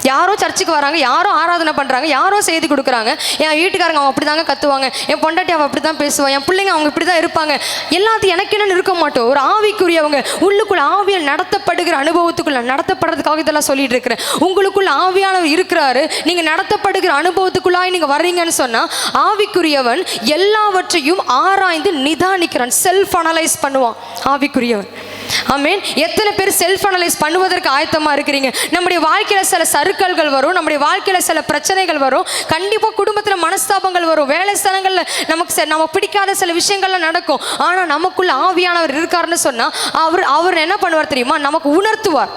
யாரோ சர்ச்சுக்கு வராங்க, யாரோ ஆராதனை பண்ணுறாங்க, யாரோ செய்தி கொடுக்குறாங்க, என் வீட்டுக்காரங்க அவங்க அப்படி தாங்க கத்துவாங்க, என் பொண்டாட்டி அவள் அப்படி தான் பேசுவாள், என் பிள்ளைங்க அவங்க இப்படி தான் இருப்பாங்க, எல்லாத்தையும் எனக்கு என்னன்னு இருக்க மாட்டோம். ஒரு ஆவிக்குரியவங்க உள்ளுக்குள்ள ஆவியால் நடத்தப்படுகிற அனுபவத்துக்குள்ள நடத்தப்படுறதுக்காக இதெல்லாம் சொல்லிட்டு இருக்கிறேன். உங்களுக்குள்ள ஆவியானவர் இருக்கிறாரு, நீங்கள் நடத்தப்படுகிற அனுபவத்துக்குள்ளாய் நீங்கள் வர்றீங்கன்னு சொன்னால் ஆவிக்குரியவன் எல்லாவற்றையும் ஆராய்ந்து நிதானிக்கிறான், செல்ஃப் அனலைஸ் பண்ணுவான் ஆவிக்குரியவன். ஆமேன். எத்தனை பேர் செல்ஃப் அனலைஸ் பண்ணுவதற்கு ஆயத்தமாக இருக்கிறீங்க? நம்முடைய வாழ்க்கையில் சில சறுக்கல்கள் வரும், நம்முடைய வாழ்க்கையில் சில பிரச்சனைகள் வரும், கண்டிப்பாக குடும்பத்தில் மனஸ்தாபங்கள் வரும், வேலை ஸ்தலங்களில் நமக்கு பிடிக்காத சில விஷயங்கள்லாம் நடக்கும். ஆனால் நமக்குள்ள ஆவியானவர் இருக்காருன்னு சொன்னால் அவர் என்ன பண்ணுவார் தெரியுமா? நமக்கு உணர்த்துவார்.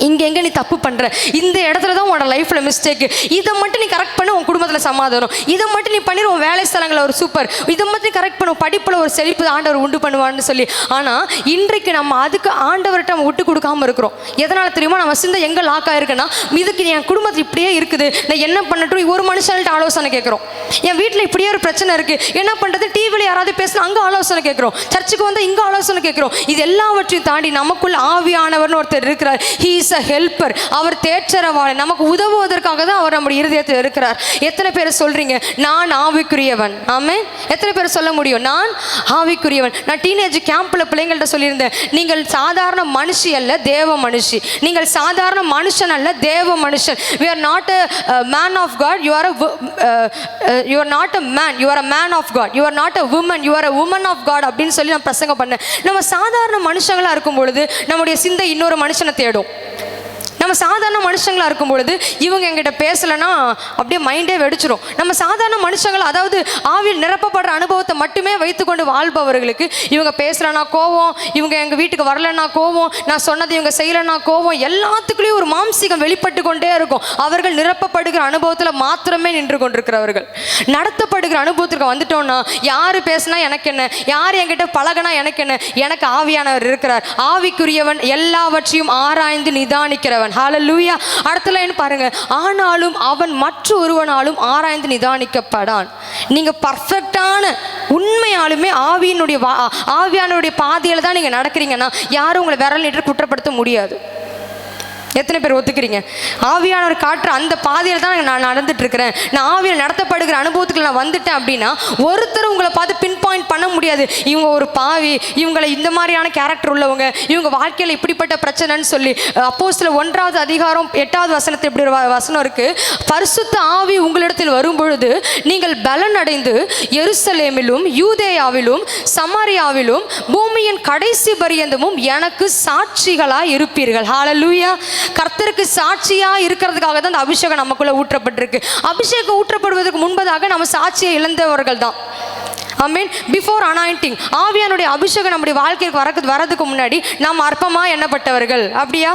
இங்கே எங்கே நீ தப்பு பண்ணுற, இந்த இடத்துல தான் உன்னோட லைஃப்பில் மிஸ்டேக்கு, இதை மட்டும் நீ கரெக்ட் பண்ண உன் குடும்பத்தில் சமாதானம், இதை மட்டும் நீ பண்ணிடு உன் வேலை ஸ்தலங்களில் ஒரு சூப்பர், இதை மட்டும் நீ கரெக்ட் பண்ண படிப்பில் ஒரு செழிப்பு ஆண்டவர் உண்டு பண்ணுவான்னு சொல்லி. ஆனால் இன்றைக்கு நம்ம அதுக்கு ஆண்டவர்கிட்ட நம்ம விட்டு கொடுக்காமல் இருக்கிறோம். எதனால் தெரியுமா? நம்ம சிந்தை எங்கே லாக் ஆகிருக்குன்னா, இதுக்கு என் குடும்பத்தில் இப்படியே இருக்குது, நான் என்ன பண்ணட்டும், ஒரு மனுஷன்கிட்ட ஆலோசனை கேட்குறோம். என் வீட்டில் இப்படியே ஒரு பிரச்சனை இருக்குது, என்ன பண்ணுறது, டிவியில் யாராவது பேசினா அங்கே ஆலோசனை கேட்குறோம், சர்ச்சுக்கு வந்தால் இங்கே ஆலோசனை கேட்குறோம். இது எல்லாவற்றையும் தாண்டி நமக்குள்ள ஆவியானவர்னு ஒருத்தர் இருக்கிறார். He is a helper. அவர் தேற்றரவாளன், நமக்கு உதவுவதற்காக தான் அவர் நம்முடைய இருதயத்தில் இருக்கிறார். எத்தனை பேர் சொல்றீங்க நான் ஆவிக்குரியவன்? ஆமென். எத்தனை பேர் சொல்ல முடியும் நான் ஆவிக்குரியவன்? நான் டீனேஜ் கேம்பில் பிள்ளைங்கள்ட்ட சொல்லியிருந்தேன், நீங்கள் சாதாரண மனுஷி அல்ல, தேவ மனுஷி. நீங்கள் சாதாரண மனுஷன் அல்ல, தேவ மனுஷன். we are not a man of God, you are not a man, you are a man of God. you are not a woman, you are a woman of God அப்படின்னு சொல்லி நான் பிரசங்கம் பண்ணேன். நம்ம சாதாரண மனுஷங்களா இருக்கும் பொழுது நம்முடைய சிந்தை இன்னொரு மனுஷனை தேடும். நம்ம சாதாரண மனுஷங்களாக இருக்கும் பொழுது இவங்க எங்கிட்ட பேசலைன்னா அப்படியே மைண்டே வெடிச்சிடும். நம்ம சாதாரண மனுஷங்கள், அதாவது ஆவியில் நிரப்பப்படுற அனுபவத்தை மட்டுமே வைத்துக்கொண்டு வாழ்பவர்களுக்கு இவங்க பேசலைன்னா கோவம், இவங்க எங்கள் வீட்டுக்கு வரலைன்னா கோவம், நான் சொன்னது இவங்க செய்யலைன்னா கோவம், எல்லாத்துக்குள்ளேயும் ஒரு மாம்சீகம் வெளிப்பட்டு கொண்டே இருக்கும். அவர்கள் நிரப்பப்படுகிற அனுபவத்தில் மாத்திரமே நின்று கொண்டிருக்கிறவர்கள். நடத்தப்படுகிற அனுபவத்திற்கு வந்துட்டோம்னா யார் பேசினா எனக்கு என்ன, யார் என்கிட்ட பழகினா எனக்கு என்ன, எனக்கு ஆவியானவர் இருக்கிறார். ஆவிக்குரியவன் எல்லாவற்றையும் ஆராய்ந்து நிதானிக்கிறவன். ஹல்லேலூயா. அடுத்த லைன் பாருங்க, ஆனாலும் அவன் மற்றொருவனாலும் ஆராய்ந்து நிதானிக்கப்படான். நீங்க பர்ஃபெக்டான உண்மையாலுமே ஆவியானுடைய பாதையில தான் நீங்க நடக்கிறீங்கன்னா யாரும் உங்களை விரல் நீட்டு குற்றப்படுத்த முடியாது. எத்தனை பேர் ஒத்துக்கிறீங்க? ஆவியானவர் காட்டுற அந்த பாதையில் தான் நான் நடந்துட்டு இருக்கிறேன், நான் ஆவியில் நடத்தப்படுகிற அனுபவத்துக்கு நான் வந்துட்டேன் அப்படின்னா ஒருத்தர் உங்களை பார்த்து பின் பாயிண்ட் பண்ண முடியாது. இவங்க ஒரு பாவி, இவங்களை இந்த மாதிரியான கேரக்டர் உள்ளவங்க, இவங்க வாழ்க்கையில் இப்படிப்பட்ட பிரச்சனைன்னு சொல்லி. அப்போஸ்தலர் 1வது அதிகாரம் 8வது வசனத்தில் இப்படி ஒரு வசனம் இருக்கு, பரிசுத்த ஆவி உங்களிடத்தில் வரும்பொழுது நீங்கள் பலன் அடைந்து எருசலேமிலும் யூதேயாவிலும் சமாரியாவிலும் பூமியின் கடைசி பரியந்தமும் எனக்கு சாட்சிகளாய் இருப்பீர்கள். ஹல்லேலூயா. கர்த்தருக்கு சாட்சியா இருக்கிறதுக்காக தான் அந்த அபிஷேகம் நமக்குள்ள ஊற்றப்பட்டிருக்கு. அபிஷேகம் ஊற்றப்படுவதற்கு முன்பதாக நம்ம சாட்சியை இழந்தவர்கள் தான். ஆமென். பிஃபோர் அனாயிண்டிங், ஆவியானுடைய அபிஷேகம் நம்முடைய வாழ்க்கைக்கு வரதுக்கு முன்னாடி நாம் அற்பமா எண்ணப்பட்டவர்கள். அப்படியா?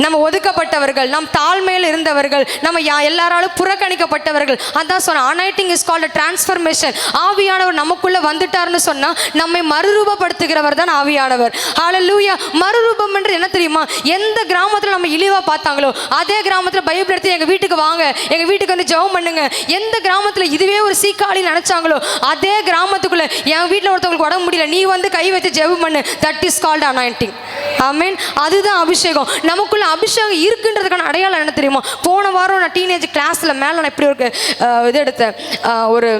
நம்ம ஒதுக்கப்பட்டவர்கள், நம் தாழ்மையில் இருந்தவர்கள், நம்ம எல்லாராலும் புறக்கணிக்கப்பட்டவர்கள். அதான் சொன்ன அனாயிண்டிங் இஸ் கால்ட் டிரான்ஸ்ஃபர்மேஷன். ஆவியானவர் நமக்குள்ள வந்துட்டார்னு சொன்னா நம்மை மறுரூபப்படுத்துகிறவர் தான் ஆவியானவர். ஹல்லேலூயா. மறுரூபம் என்று என்ன தெரியுமா? எந்த கிராமத்தில் நம்ம இழிவா பார்த்தாங்களோ அதே கிராமத்தில் பைபிள் எடுத்து எங்க வீட்டுக்கு வாங்க, எங்க வீட்டுக்கு வந்து ஜெபம் பண்ணுங்க. எந்த கிராமத்தில் இதுவே ஒரு சீக்காளி நினைச்சாங்களோ அதே கிராமத்துக்குள்ள என் வீட்டில் ஒருத்தவங்களுக்கு உடம்பு முடியல, நீ வந்து கை வச்சு ஜெபம் பண்ணு. That is called anointing. Amen. அதுதான் அபிஷேகம். நமக்குள்ள அபிஷேகம் இருக்குன்றதுக்கான அடையாளம் என்ன தெரியுமா? போன வாரம் நான் டீனேஜ் கிளாஸ்ல மேல நான் இப்படி ஒரு இது எடுத்தேன். ஒரு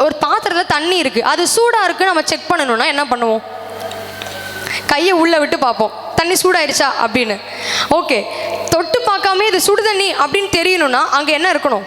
ஒரு பாத்திரத்தில் தண்ணி இருக்கு, அது சூடா இருக்கு, நம்ம செக் பண்ணணும்னா என்ன பண்ணுவோம்? கையை உள்ள விட்டு பார்ப்போம், தண்ணி சூடாயிருச்சா அப்படின்னு. ஓகே, தொட்டு பார்க்காம இது சுடு தண்ணி அப்படின்னு தெரியணும்னா அங்க என்ன இருக்கணும்?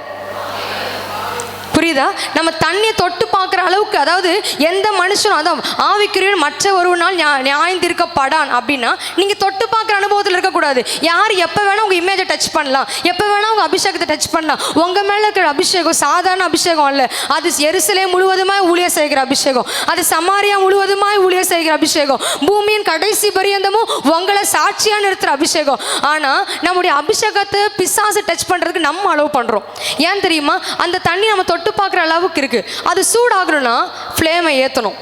புரியுதா? நம்ம தண்ணியை தொட்டு பார்க்குற அளவுக்கு, அதாவது எந்த மனுஷனும், அதான் ஆவிக்குரியவன் மற்ற ஒருவனால் நியாயந்திருக்கப்படான் அப்படின்னா நீங்கள் தொட்டு பார்க்குற அனுபவத்தில் இருக்கக்கூடாது. யார் எப்போ வேணால் உங்கள் இமேஜை டச் பண்ணலாம், எப்போ வேணால் உங்கள் அபிஷேகத்தை டச் பண்ணலாம். உங்கள் மேலே இருக்கிற அபிஷேகம் சாதாரண அபிஷேகம் இல்லை, அது எருசலேம் முழுவதுமாய் ஊழிய செய்கிற அபிஷேகம், அது சமாரியா முழுவதுமாய் ஊழிய செய்கிற அபிஷேகம், பூமியின் கடைசி பரியந்தமும் உங்களை சாட்சியாக நிறுத்துகிற அபிஷேகம். ஆனால் நம்முடைய அபிஷேகத்தை பிசாசு டச் பண்ணுறதுக்கு நம்ம அலோவ் பண்ணுறோம். ஏன் தெரியுமா? அந்த தண்ணி நம்ம தொட்டு பார்க்குற அளவுக்கு இருக்குது. அது சூடாகணும்னா ஃப்ளேமை ஏற்றணும்,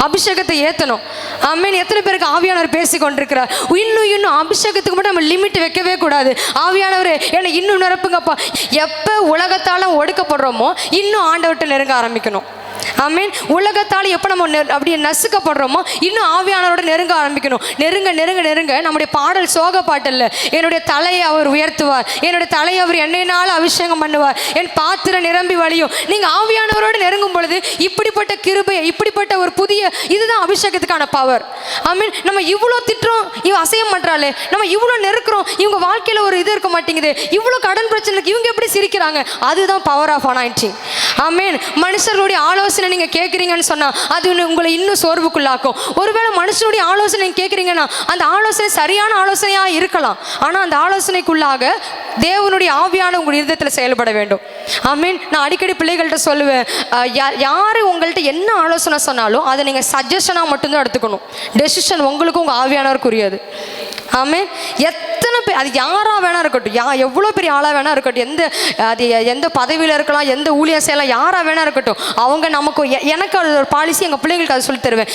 அபிஷேகத்தை ஏற்றணும். ஆமென். எத்தனை பேருக்கு ஆவியானவர் பேசி கொண்டிருக்கிறார்? இன்னும் அபிஷேகத்துக்கு மட்டும் நம்ம லிமிட் வைக்கவே கூடாது. ஆவியானவர் என்னை இன்னும் நிரப்புங்கப்பா. எப்போ உலகத்தால் ஒடுக்கப்படுறோமோ இன்னும் ஆண்டவர்கிட்ட நெருங்க ஆரம்பிக்கணும். ஆமென். உலகத்தால் எப்போ நம்ம அப்படி நசுக்கப்படுறோமோ இன்னும் ஆவியானவரோட நெருங்க ஆரம்பிக்கணும். நெருங்க நெருங்க நெருங்க நம்முடைய பாடல் சோக பாட்டல்ல, என்னுடைய தலையை அவர் உயர்த்துவார், என்னுடைய தலையை அவர் எண்ணெயினால் அபிஷேகம் பண்ணுவார், என் பாத்திரம் நிரம்பி வழியும். நீங்கள் ஆவியானவரோடு நெருங்கும் பொழுது இப்படிப்பட்ட கிருபையை, இப்படிப்பட்ட ஒரு புதிய, இதுதான் அபிஷேகத்துக்கான பவர். ஆமென். நம்ம இவ்வளோ திட்டுறோம், இவ அசைய மாட்டாளே, நம்ம இவ்வளோ நெருக்கிறோம், இவங்க வாழ்க்கையில் ஒரு இது இருக்க மாட்டேங்குது, இவ்வளோ கடன் பிரச்சனை இருக்கு, இவங்க எப்படி சிரிக்கிறாங்க? அதுதான் பவர் ஆஃப் அனாயிண்டிங். ஆமென். மனுஷர்களுடைய ஆலோசனை நீங்க கேட்குறீங்கன்னு சொன்னா அது உங்களை இன்னும் சோர்வுக்குள்ளாக்கும். ஒருவேளை மனுஷனுடைய ஆலோசனை கேட்குறீங்கன்னா அந்த ஆலோசனை சரியான ஆலோசனையா இருக்கலாம், ஆனா அந்த ஆலோசனைக்குள்ளாக தேவனுடைய ஆவியான உங்கள் இருதயத்தில் செயல்பட வேண்டும். ஆமீன். நான் அடிக்கடி பிள்ளைகள்கிட்ட சொல்லுவேன், யார் உங்கள்கிட்ட என்ன ஆலோசனை சொன்னாலும் அதை நீங்கள் சஜஷனாக மட்டும்தான் எடுத்துக்கணும். டெசிஷன் உங்களுக்கும் உங்கள் ஆவியானவருக்குரியது. ஆமீன். எத்தனை பேர், அது யாராக வேணா இருக்கட்டும், எவ்வளோ பெரிய ஆளாக வேணா இருக்கட்டும், எந்த பதவியில் இருக்கலாம், எந்த ஊழியம் செய்யலாம், யாராக வேணா இருக்கட்டும், அவங்க நமக்கு, எனக்கு அது ஒரு பாலிசி, எங்கள் பிள்ளைங்களுக்கு அதை சொல்லி தருவேன்.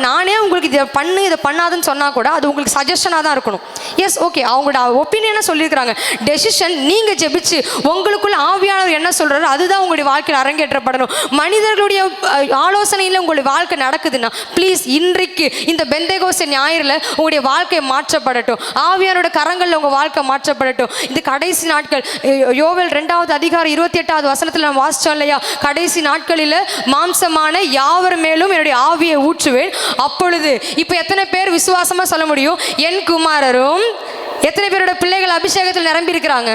நானே உங்களுக்கு இதை பண்ணு இதை பண்ணாதுன்னு சொன்னால் கூட அது உங்களுக்கு சஜஷனாக தான் இருக்கணும். எஸ், ஓகே, அவங்களோட ஒப்பீனியனாக சொல்லியிருக்கிறாங்க. டெசிஷன் நீங்கள் ஜெபிச்சு உங்களுக்குள்ள ஆவியானவர் என்ன சொல்கிறாரோ அதுதான் உங்களுடைய வாழ்க்கையில் அரங்கேற்றப்படணும். மனிதர்களுடைய ஆலோசனையில் உங்களுடைய வாழ்க்கை நடக்குதுன்னா ப்ளீஸ் இன்றைக்கு இந்த பெந்தேகோஸ்தே ஞாயிறில் உங்களுடைய வாழ்க்கை மாற்றப்படட்டும். ஆவியானோட கரங்களில் உங்கள் வாழ்க்கை மாற்றப்படட்டும். இந்த கடைசி நாட்கள், யோவேல் 2வது அதிகாரம் 28வது வசனத்தில் நம்ம வாசிச்சோம் இல்லையா? கடைசி நாட்களில் மாம்சமான யாவர் மேலும் என்னுடைய ஆவியை ஊற்றுவேன், அப்பொழுது. இப்போ எத்தனை பேர் விசுவாசமா சொல்ல முடியும்? என் குமாரரும். எத்தனை பேரோட பிள்ளைகள் அபிஷேகத்தில் நிரம்பி இருக்கிறாங்க?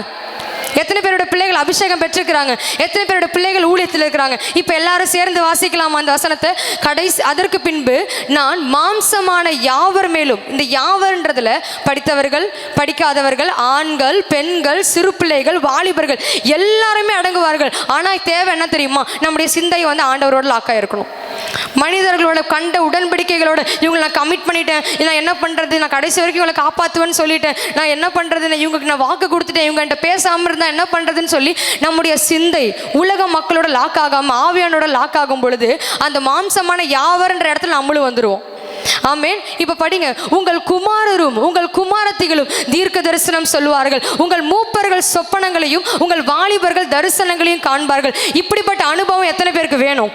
எத்தனை பேரோட பிள்ளைகள் அபிஷேகம் பெற்றிருக்கிறாங்க? எத்தனை பேரோட பிள்ளைகள் ஊழியத்தில் இருக்கிறாங்க? இப்போ எல்லாரும் சேர்ந்து வாசிக்கலாமா அந்த வசனத்தை? கடைசி, அதற்கு பின்பு நான் மாம்சமான யாவர் மேலும், இந்த யாவர்ன்றதுல படித்தவர்கள், படிக்காதவர்கள், ஆண்கள், பெண்கள், சிறு பிள்ளைகள், வாலிபர்கள் எல்லாருமே அடங்குவார்கள். ஆனால் தேவை என்ன தெரியுமா? நம்முடைய சிந்தை ஆண்டவரோட லாக்காக இருக்கணும். மனிதர்களோட கண்ட உடன்படிக்கைகளோட இவங்களை நான் கமிட் பண்ணிட்டேன், நான் என்ன பண்ணுறது, நான் கடைசி வரைக்கும் இவங்களை காப்பாற்றுவேன்னு சொல்லிட்டேன், நான் என்ன பண்ணுறது, இவங்களுக்கு நான் வாக்கு கொடுத்துட்டேன், இவங்க என்கிட்ட பேசாமல் இருந்தால் என்ன பண்ணுறதுன்னு சொல்லி நம்முடைய சிந்தை உலக மக்களோட லாக் ஆகாமல் ஆவியானோட லாக் ஆகும் பொழுது அந்த மாம்சமான யாவர்ன்ற இடத்துல நம்மளும் வந்துடுவோம். ஆமென். இப்போ படிங்க. உங்கள் குமாரரும் உங்கள் குமாரத்திகளும் தீர்க்க தரிசனம் சொல்லுவார்கள், உங்கள் மூப்பர்கள் சொப்பனங்களையும் உங்கள் வாலிபர்கள் தரிசனங்களையும் காண்பார்கள். இப்படிப்பட்ட அனுபவம் எத்தனை பேருக்கு வேணும்?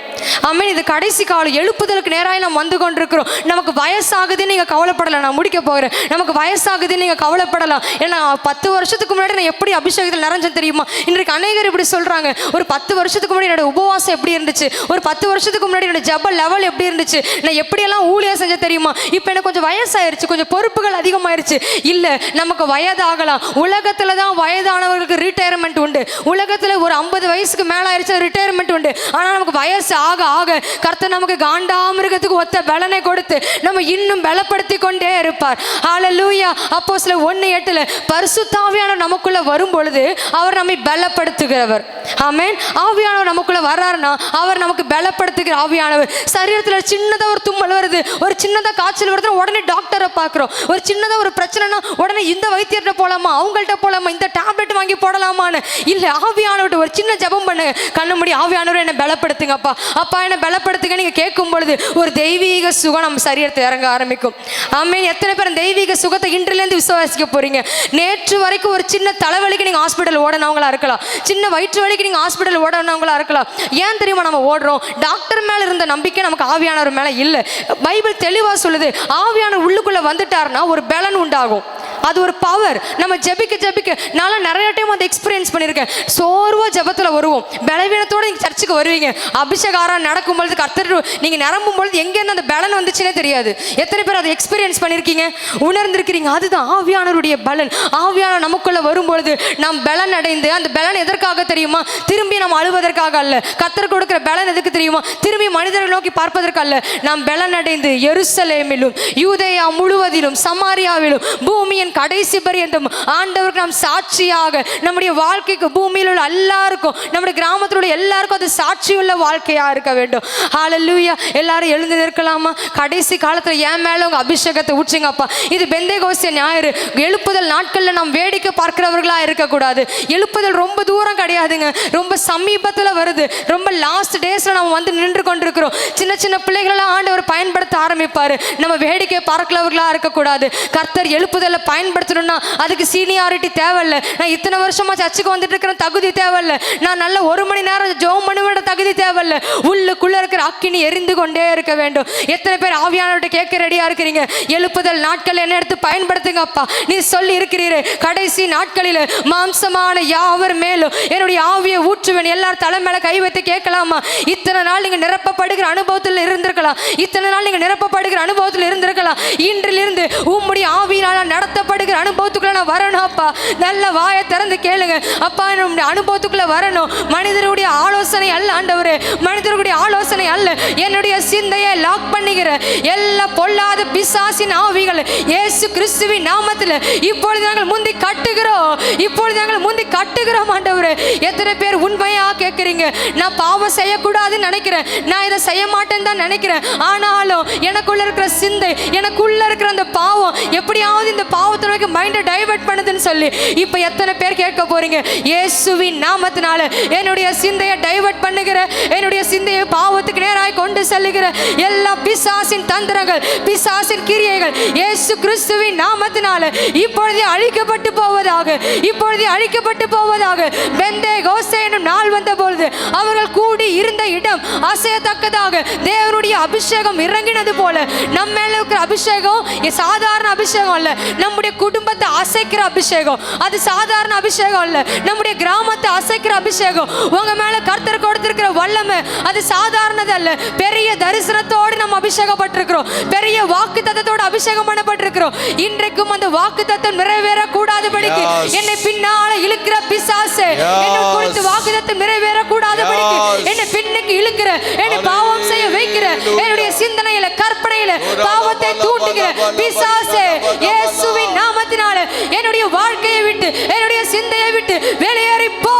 ஆமென். இது கடைசி காலம், எழுப்புதலுக்கு நேராக நம்ம வந்து கொண்டிருக்கிறோம். நமக்கு வயசாகுதுன்னு நீங்கள் கவலைப்படலாம், நான் முடிக்க போகிறேன். நமக்கு வயசாகுதுன்னு நீங்கள் கவலைப்படலாம். ஏன்னா 10 வருஷத்துக்கு முன்னாடி நான் எப்படி அபிஷேகத்தில் நிறைஞ்சேன் தெரியுமா? இன்றைக்கு அநேகர் இப்படி சொல்கிறாங்க, ஒரு 10 வருஷத்துக்கு முன்னாடி என்னோட உபவாசம் எப்படி இருந்துச்சு, ஒரு 10 வருஷத்துக்கு முன்னாடி என்னோட ஜப லெவல் எப்படி இருந்துச்சு, நான் எப்படியெல்லாம் ஊழியம் செஞ்ச தெரியுமா? இப்போ எனக்கு கொஞ்சம் வயசாயிருச்சு, கொஞ்சம் பொறுப்புகள் அதிகமாயிருச்சு. இல்லை, நமக்கு வயதாகலாம். உலகத்தில் தான் வயதானவர்களுக்கு ரிட்டையர்மெண்ட் உண்டு. உலகத்தில் ஒரு 50 வயசுக்கு மேலே ஆயிடுச்சு ரிட்டையர்மெண்ட் உண்டு. ஆனால் நமக்கு வயசு ஆக ஆக கர்த்தர் நமக்கு காண்டாமிருகத்துக்கு ஒத்த பலனை கொடுத்து நம்ம இன்னும் பலப்படுத்தி கொண்டே இருப்பார். ஹல்லேலூயா. அப்போஸ்தலர் 1:8 பரிசுத்த ஆவியானவர் நமக்குள்ள வரும் பொழுது அவர் நம்மை பலப்படுத்துகிறவர். ஆமென். ஆவியானவர் நமக்குள்ள வர்றாருன்னா அவர் நமக்கு பலப்படுத்துகிற ஆவியானவர். சரீரத்தில் சின்னதாக ஒரு தும்மல் வருது, ஒரு சின்னதாக காய்ச்சல் வருதுன்னா உடனே டாக்டரை பார்க்குறோம். ஒரு சின்னதாக ஒரு பிரச்சனைனா உடனே இந்த வைத்தியர்கிட்ட போகலாமா, அவங்கள்ட்ட போகலாமா, இந்த டேப்லெட் வாங்கி போடலாமான்னு. இல்லை, ஆவியானவர்கிட்ட ஒரு சின்ன ஜபம் பண்ணுங்க. கண்ண முடி, ஆவியானவர் என்னை பலப்படுத்துங்கப்பா, அப்பா என்னை பலப்படுத்துங்க. நீங்கள் கேட்கும் பொழுது ஒரு தெய்வீக சுகம் நம்ம சரீரத்தை இறங்க ஆரம்பிக்கும். ஆமென். எத்தனை பேர் தெய்வீக சுகத்தை இன்றிலேருந்து விசுவாசிக்க போறீங்க? நேற்று வரைக்கும் ஒரு சின்ன தலைவலிக்கு நீங்கள் ஹாஸ்பிட்டல் ஓடனவங்களா இருக்கலாம், சின்ன வயிற்று வலிக்கு நீங்கள் ஹாஸ்பிட்டல் ஓடனவங்களா இருக்கலாம். ஏன் தெரியுமா நம்ம ஓடுறோம்? டாக்டர் மேலே இருந்த நம்பிக்கை நமக்கு ஆவியானவர் மேலே இல்லை. பைபிள் தெளிவாக சொல்லுது, ஆவியானவர் உள்ளுக்குள்ளே வந்துட்டாருன்னா ஒரு பலன் உண்டாகும். அது ஒரு பவர். நம்ம ஜெபிக்க ஜெபிக்க நான் நிறைய டைம் அதை எக்ஸ்பீரியன்ஸ் பண்ணியிருக்கேன். சோர்வா ஜெபத்தில் வருவோம், பலவீனத்தோடு நீங்கள் சர்ச்சுக்கு வருவீங்க. அபிஷேகாரம் நடக்கும் பொழுது கர்த்தர் நீங்கள் நிரம்பும் பொழுது எங்கேருந்து அந்த பலன் வந்துச்சுன்னே தெரியாது. எத்தனை பேர் அதை எக்ஸ்பீரியன்ஸ் பண்ணியிருக்கீங்க, உணர்ந்திருக்கிறீங்க? அதுதான் ஆவியானவருடைய பலன். ஆவியான நமக்குள்ள வரும்பொழுது நாம் பலன் அடைந்து, அந்த பலன் எதற்காக தெரியுமா? திரும்பி நாம் அழுவதற்காக அல்ல. கர்த்தர் கொடுக்கிற பலன் எதுக்கு தெரியுமா? திரும்பி மனிதர்கள் நோக்கி பார்ப்பதற்கு அல்ல. நாம் பலன் அடைந்து எருசலேமிலும் யூதேயா முழுவதிலும் சமாரியாவிலும் பூமியின் கடைசி பரியந்தம் ஆண்டவருக்கு நாம் சாட்சியாக, நம்முடைய வாழ்க்கைக்கு பூமியில் உள்ள எல்லாருக்கும், நம்முடைய கிராமத்தில் உள்ள எல்லாருக்கும் அது சாட்சியுள்ள வாழ்க்கையா இருக்க வேண்டும். ஹல்லேலூயா. எல்லாரும் எழுந்து நிற்கலாமா? கடைசி காலத்தில் என் மேல உங்க அபிஷேகத்தை ஊற்றுங்கப்பா. இது பெந்தேகோஸ்தே ஞாயிறு. எழுப்புதல் நாட்கள்ல நாம் வேடிக்கை பார்க்கிறவர்களா இருக்கக்கூடாது. எழுப்புதல் ரொம்ப தூரம் கிடையாதுங்க, ரொம்ப சமீபத்தில் வருது. ரொம்ப லாஸ்ட் டேஸ்ல நம்ம வந்து நின்று கொண்டிருக்கிறோம். சின்ன சின்ன பிள்ளைகளெல்லாம் ஆண்டவர் பயன்படுத்த ஆரம்பிப்பாரு. நம்ம வேடிக்கை பார்க்கிறவர்களா இருக்கக்கூடாது. கர்த்தர் எழுப்புதலை பயன்படுத்தணும்னா அதுக்கு சீனியாரிட்டி தேவையில்ல. நான் இத்தனை வருஷமா சர்ச்சுக்கு வந்துட்டு இருக்கிற தகுதி தேவையில்ல. நான் நல்ல 1 மணி நேரம் ஜெபம் பண்ணுவேன் தகுதி தேவையில்ல. உள்ளுக்குள்ள இருக்கிற அக்கினி எரிந்து கொண்டே இருக்க வேண்டும். எத்தனை பேர் ஆவியானவர்கிட்ட கேட்க ரெடியா இருக்கிறீங்க? எழுப்புதல் நாட்கள் என்ன எடுத்து பயன்படுத்துங்க அப்பா. நீ சொல்லி இருக்கிறீரே, கடைசி நாட்களில் மாம்சமான யாவர் மேலும் என்னுடைய ஆவியை ஊற்றுவேன். எல்லாரும் தலை மேல கை வைத்து கேட்கலாமா? இத்தனை நாள் நீங்க நிரப்பப்படுகிற அனுபவத்தில் இருந்திருக்கலாம். இத்தனை நாள் நீங்க நிரப்பப்படுகிற அனுபவத்தில் இருந்திருக்கலாம். இன்றிலிருந்து உம்முடைய ஆவியினால நடத்தப்படுகிற அனுபவத்துக்குள்ள நான் வரணும் அப்பா. நல்ல வாயை திறந்து கேளுங்க அப்பா. நம்முடைய அனுபவத்துக்குள்ள வரணும். மனிதருடைய ஆலோசனை அல்ல ஆண்டவரே, மனிதருடைய ஆலோசனை அல்ல. என்னுடைய சிந்தையை லாக் பண்ணுகிற எல்லா பொல்லாத பிசாசின் ஆவிகள் இயேசு கிறிஸ்துவின் நாமத்தில் இப்பொழுது நாங்கள் முந்தி கட்டுகிறோம். இப்பொழுது நாங்கள் முந்தி கட்டுகிறோம் ஆண்டவரே. எத்தனை பேர் உண்மையா கேட்குறீங்க? நான் பாவம் செய்யக்கூடாதுன்னு நினைக்கிறேன், நான் இதை செய்ய மாட்டேன்னு தான் நினைக்கிறேன். ஆனாலும் எனக்குள்ள இருக்கிற சிந்தை, எனக்குள்ள இருக்கிற அந்த பாவம் எப்படியாவது இந்த பாவத்தை நோக்கி மைண்டை டைவர்ட் பண்ணுதுன்னு சொல்லி இப்போ எத்தனை பேர் கேட்க போறீங்க? இயேசுவின் நாமத்தினால என்னுடைய சிந்தையை டைவர்ட் பண்ணுகிற, என்னுடைய சிந்தையை பாவத்துக்கு நேராய் கொண்டு செல்லுகிற எல்லா பிசாசின் தந்திரங்கள், பிசாசின் கிரியைகள் இயேசு கிறிஸ்துவின் நாமத்தினால இப்பொழுதே அழிக்கப்பட்டு போவதாக, இப்பொழுதே அழிக்கப்பட்டு போவதாக. பெந்தேகோஸ்தே என்னும் நாள் வந்த பொழுது அவர்கள் கூடி இருந்த இடம் அசையத்தக்கதாக தேவனுடைய அபிஷேகம் இறங்கினது போல நம்ம மேல இருக்கிற அபிஷேகம் சாதாரண அபிஷேகம் அல்ல. நம்முடைய குடும்பத்தை அசைக்கிற அபிஷேகம், அது சாதாரண அபிஷேகம் அல்ல. நம்முடைய கிராமத்தை அசைக்கிற அபிஷேகம். உங்க மேல கர்த்தர் கொடுத்திருக்கிற வல்லமை அது சாதாரணது அல்ல. பெரிய தரிசனத்தோடு நம்ம அபிஷேகப்பட்டிருக்கிறோம், பெரிய வாக்கு தத்தத்தோடு அபிஷேகம் பண்ணப்பட்டிருக்கிறோம். இன்றைக்கும் அந்த வாக்கு தத்தம் நிறைவேற கூடாதபடிக்கு என்னை பின்னால இழுக்கிற பிசாசே, என்னை குறித்து வாக்கு தத்தம் நிறைவேற கூடாதபடிக்கு என்னை பின்னுக்கு இழுக்கிற, என்னை பாவம் செய்ய வைக்கிற, என்னுடைய சிந்தனையில கற்பனையில பாவத்தை தூண்டுகிற பிசாசே, இயேசுவின் நாமத்தினால என்னுடைய வாழ்க்கையை விட்டு, என்னுடைய சிந்தையை விட்டு வெளியேறி போ,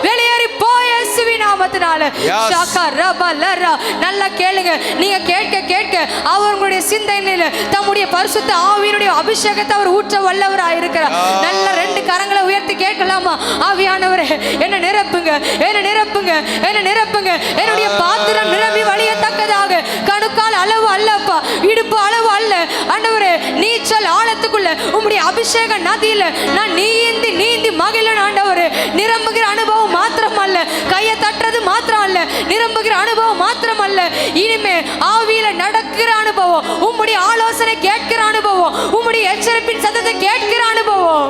வெளியேறி போ இயேசுவின் நாமத்தினால. நல்லா கேளுங்க. நீங்க கேட்க கேட்க அவர் உங்களுடைய சிந்தனையில தம்முடைய பரிசுத்த ஆவியினுடைய அபிஷேகத்தை அவர் ஊற்ற வல்லவராக இருக்கிறார். நல்ல 2 கரங்களை உயர்த்தி கேட்கலாமா? ஆவியானவரே என்ன நிரப்புங்க, என்ன நிரப்புங்க, என்ன நிரப்புங்க. என்னுடைய பாத்திரம் நிரம்பி வழியத்தக்கதாக கணுக்கால் அளவு அல்லப்பா, இடுப்பு அளவு அல்ல ஆண்டவரே. நீச்சல் ஆழத்துக்குள்ள உம்முடைய அபிஷேக நதியில நான் நீந்தி நீந்தி மகிழன் ஆண்டவரே. நிரம்புகிற அனுபவம் மாத்திரம் அல்ல, கையை தட்டுறது மாத்திரம் அல்ல, நிரம்புகிற அனுபவம் மாத்திரம் அல்ல, இனிமே ஆவியில நடக்கிற அனுபவம், உம்முடைய ஆலோசனை கேட்கிற அனுபவம், உம்முடைய எச்சரிப்பின் சத்தத்தை கேட்கிற அனுபவம்.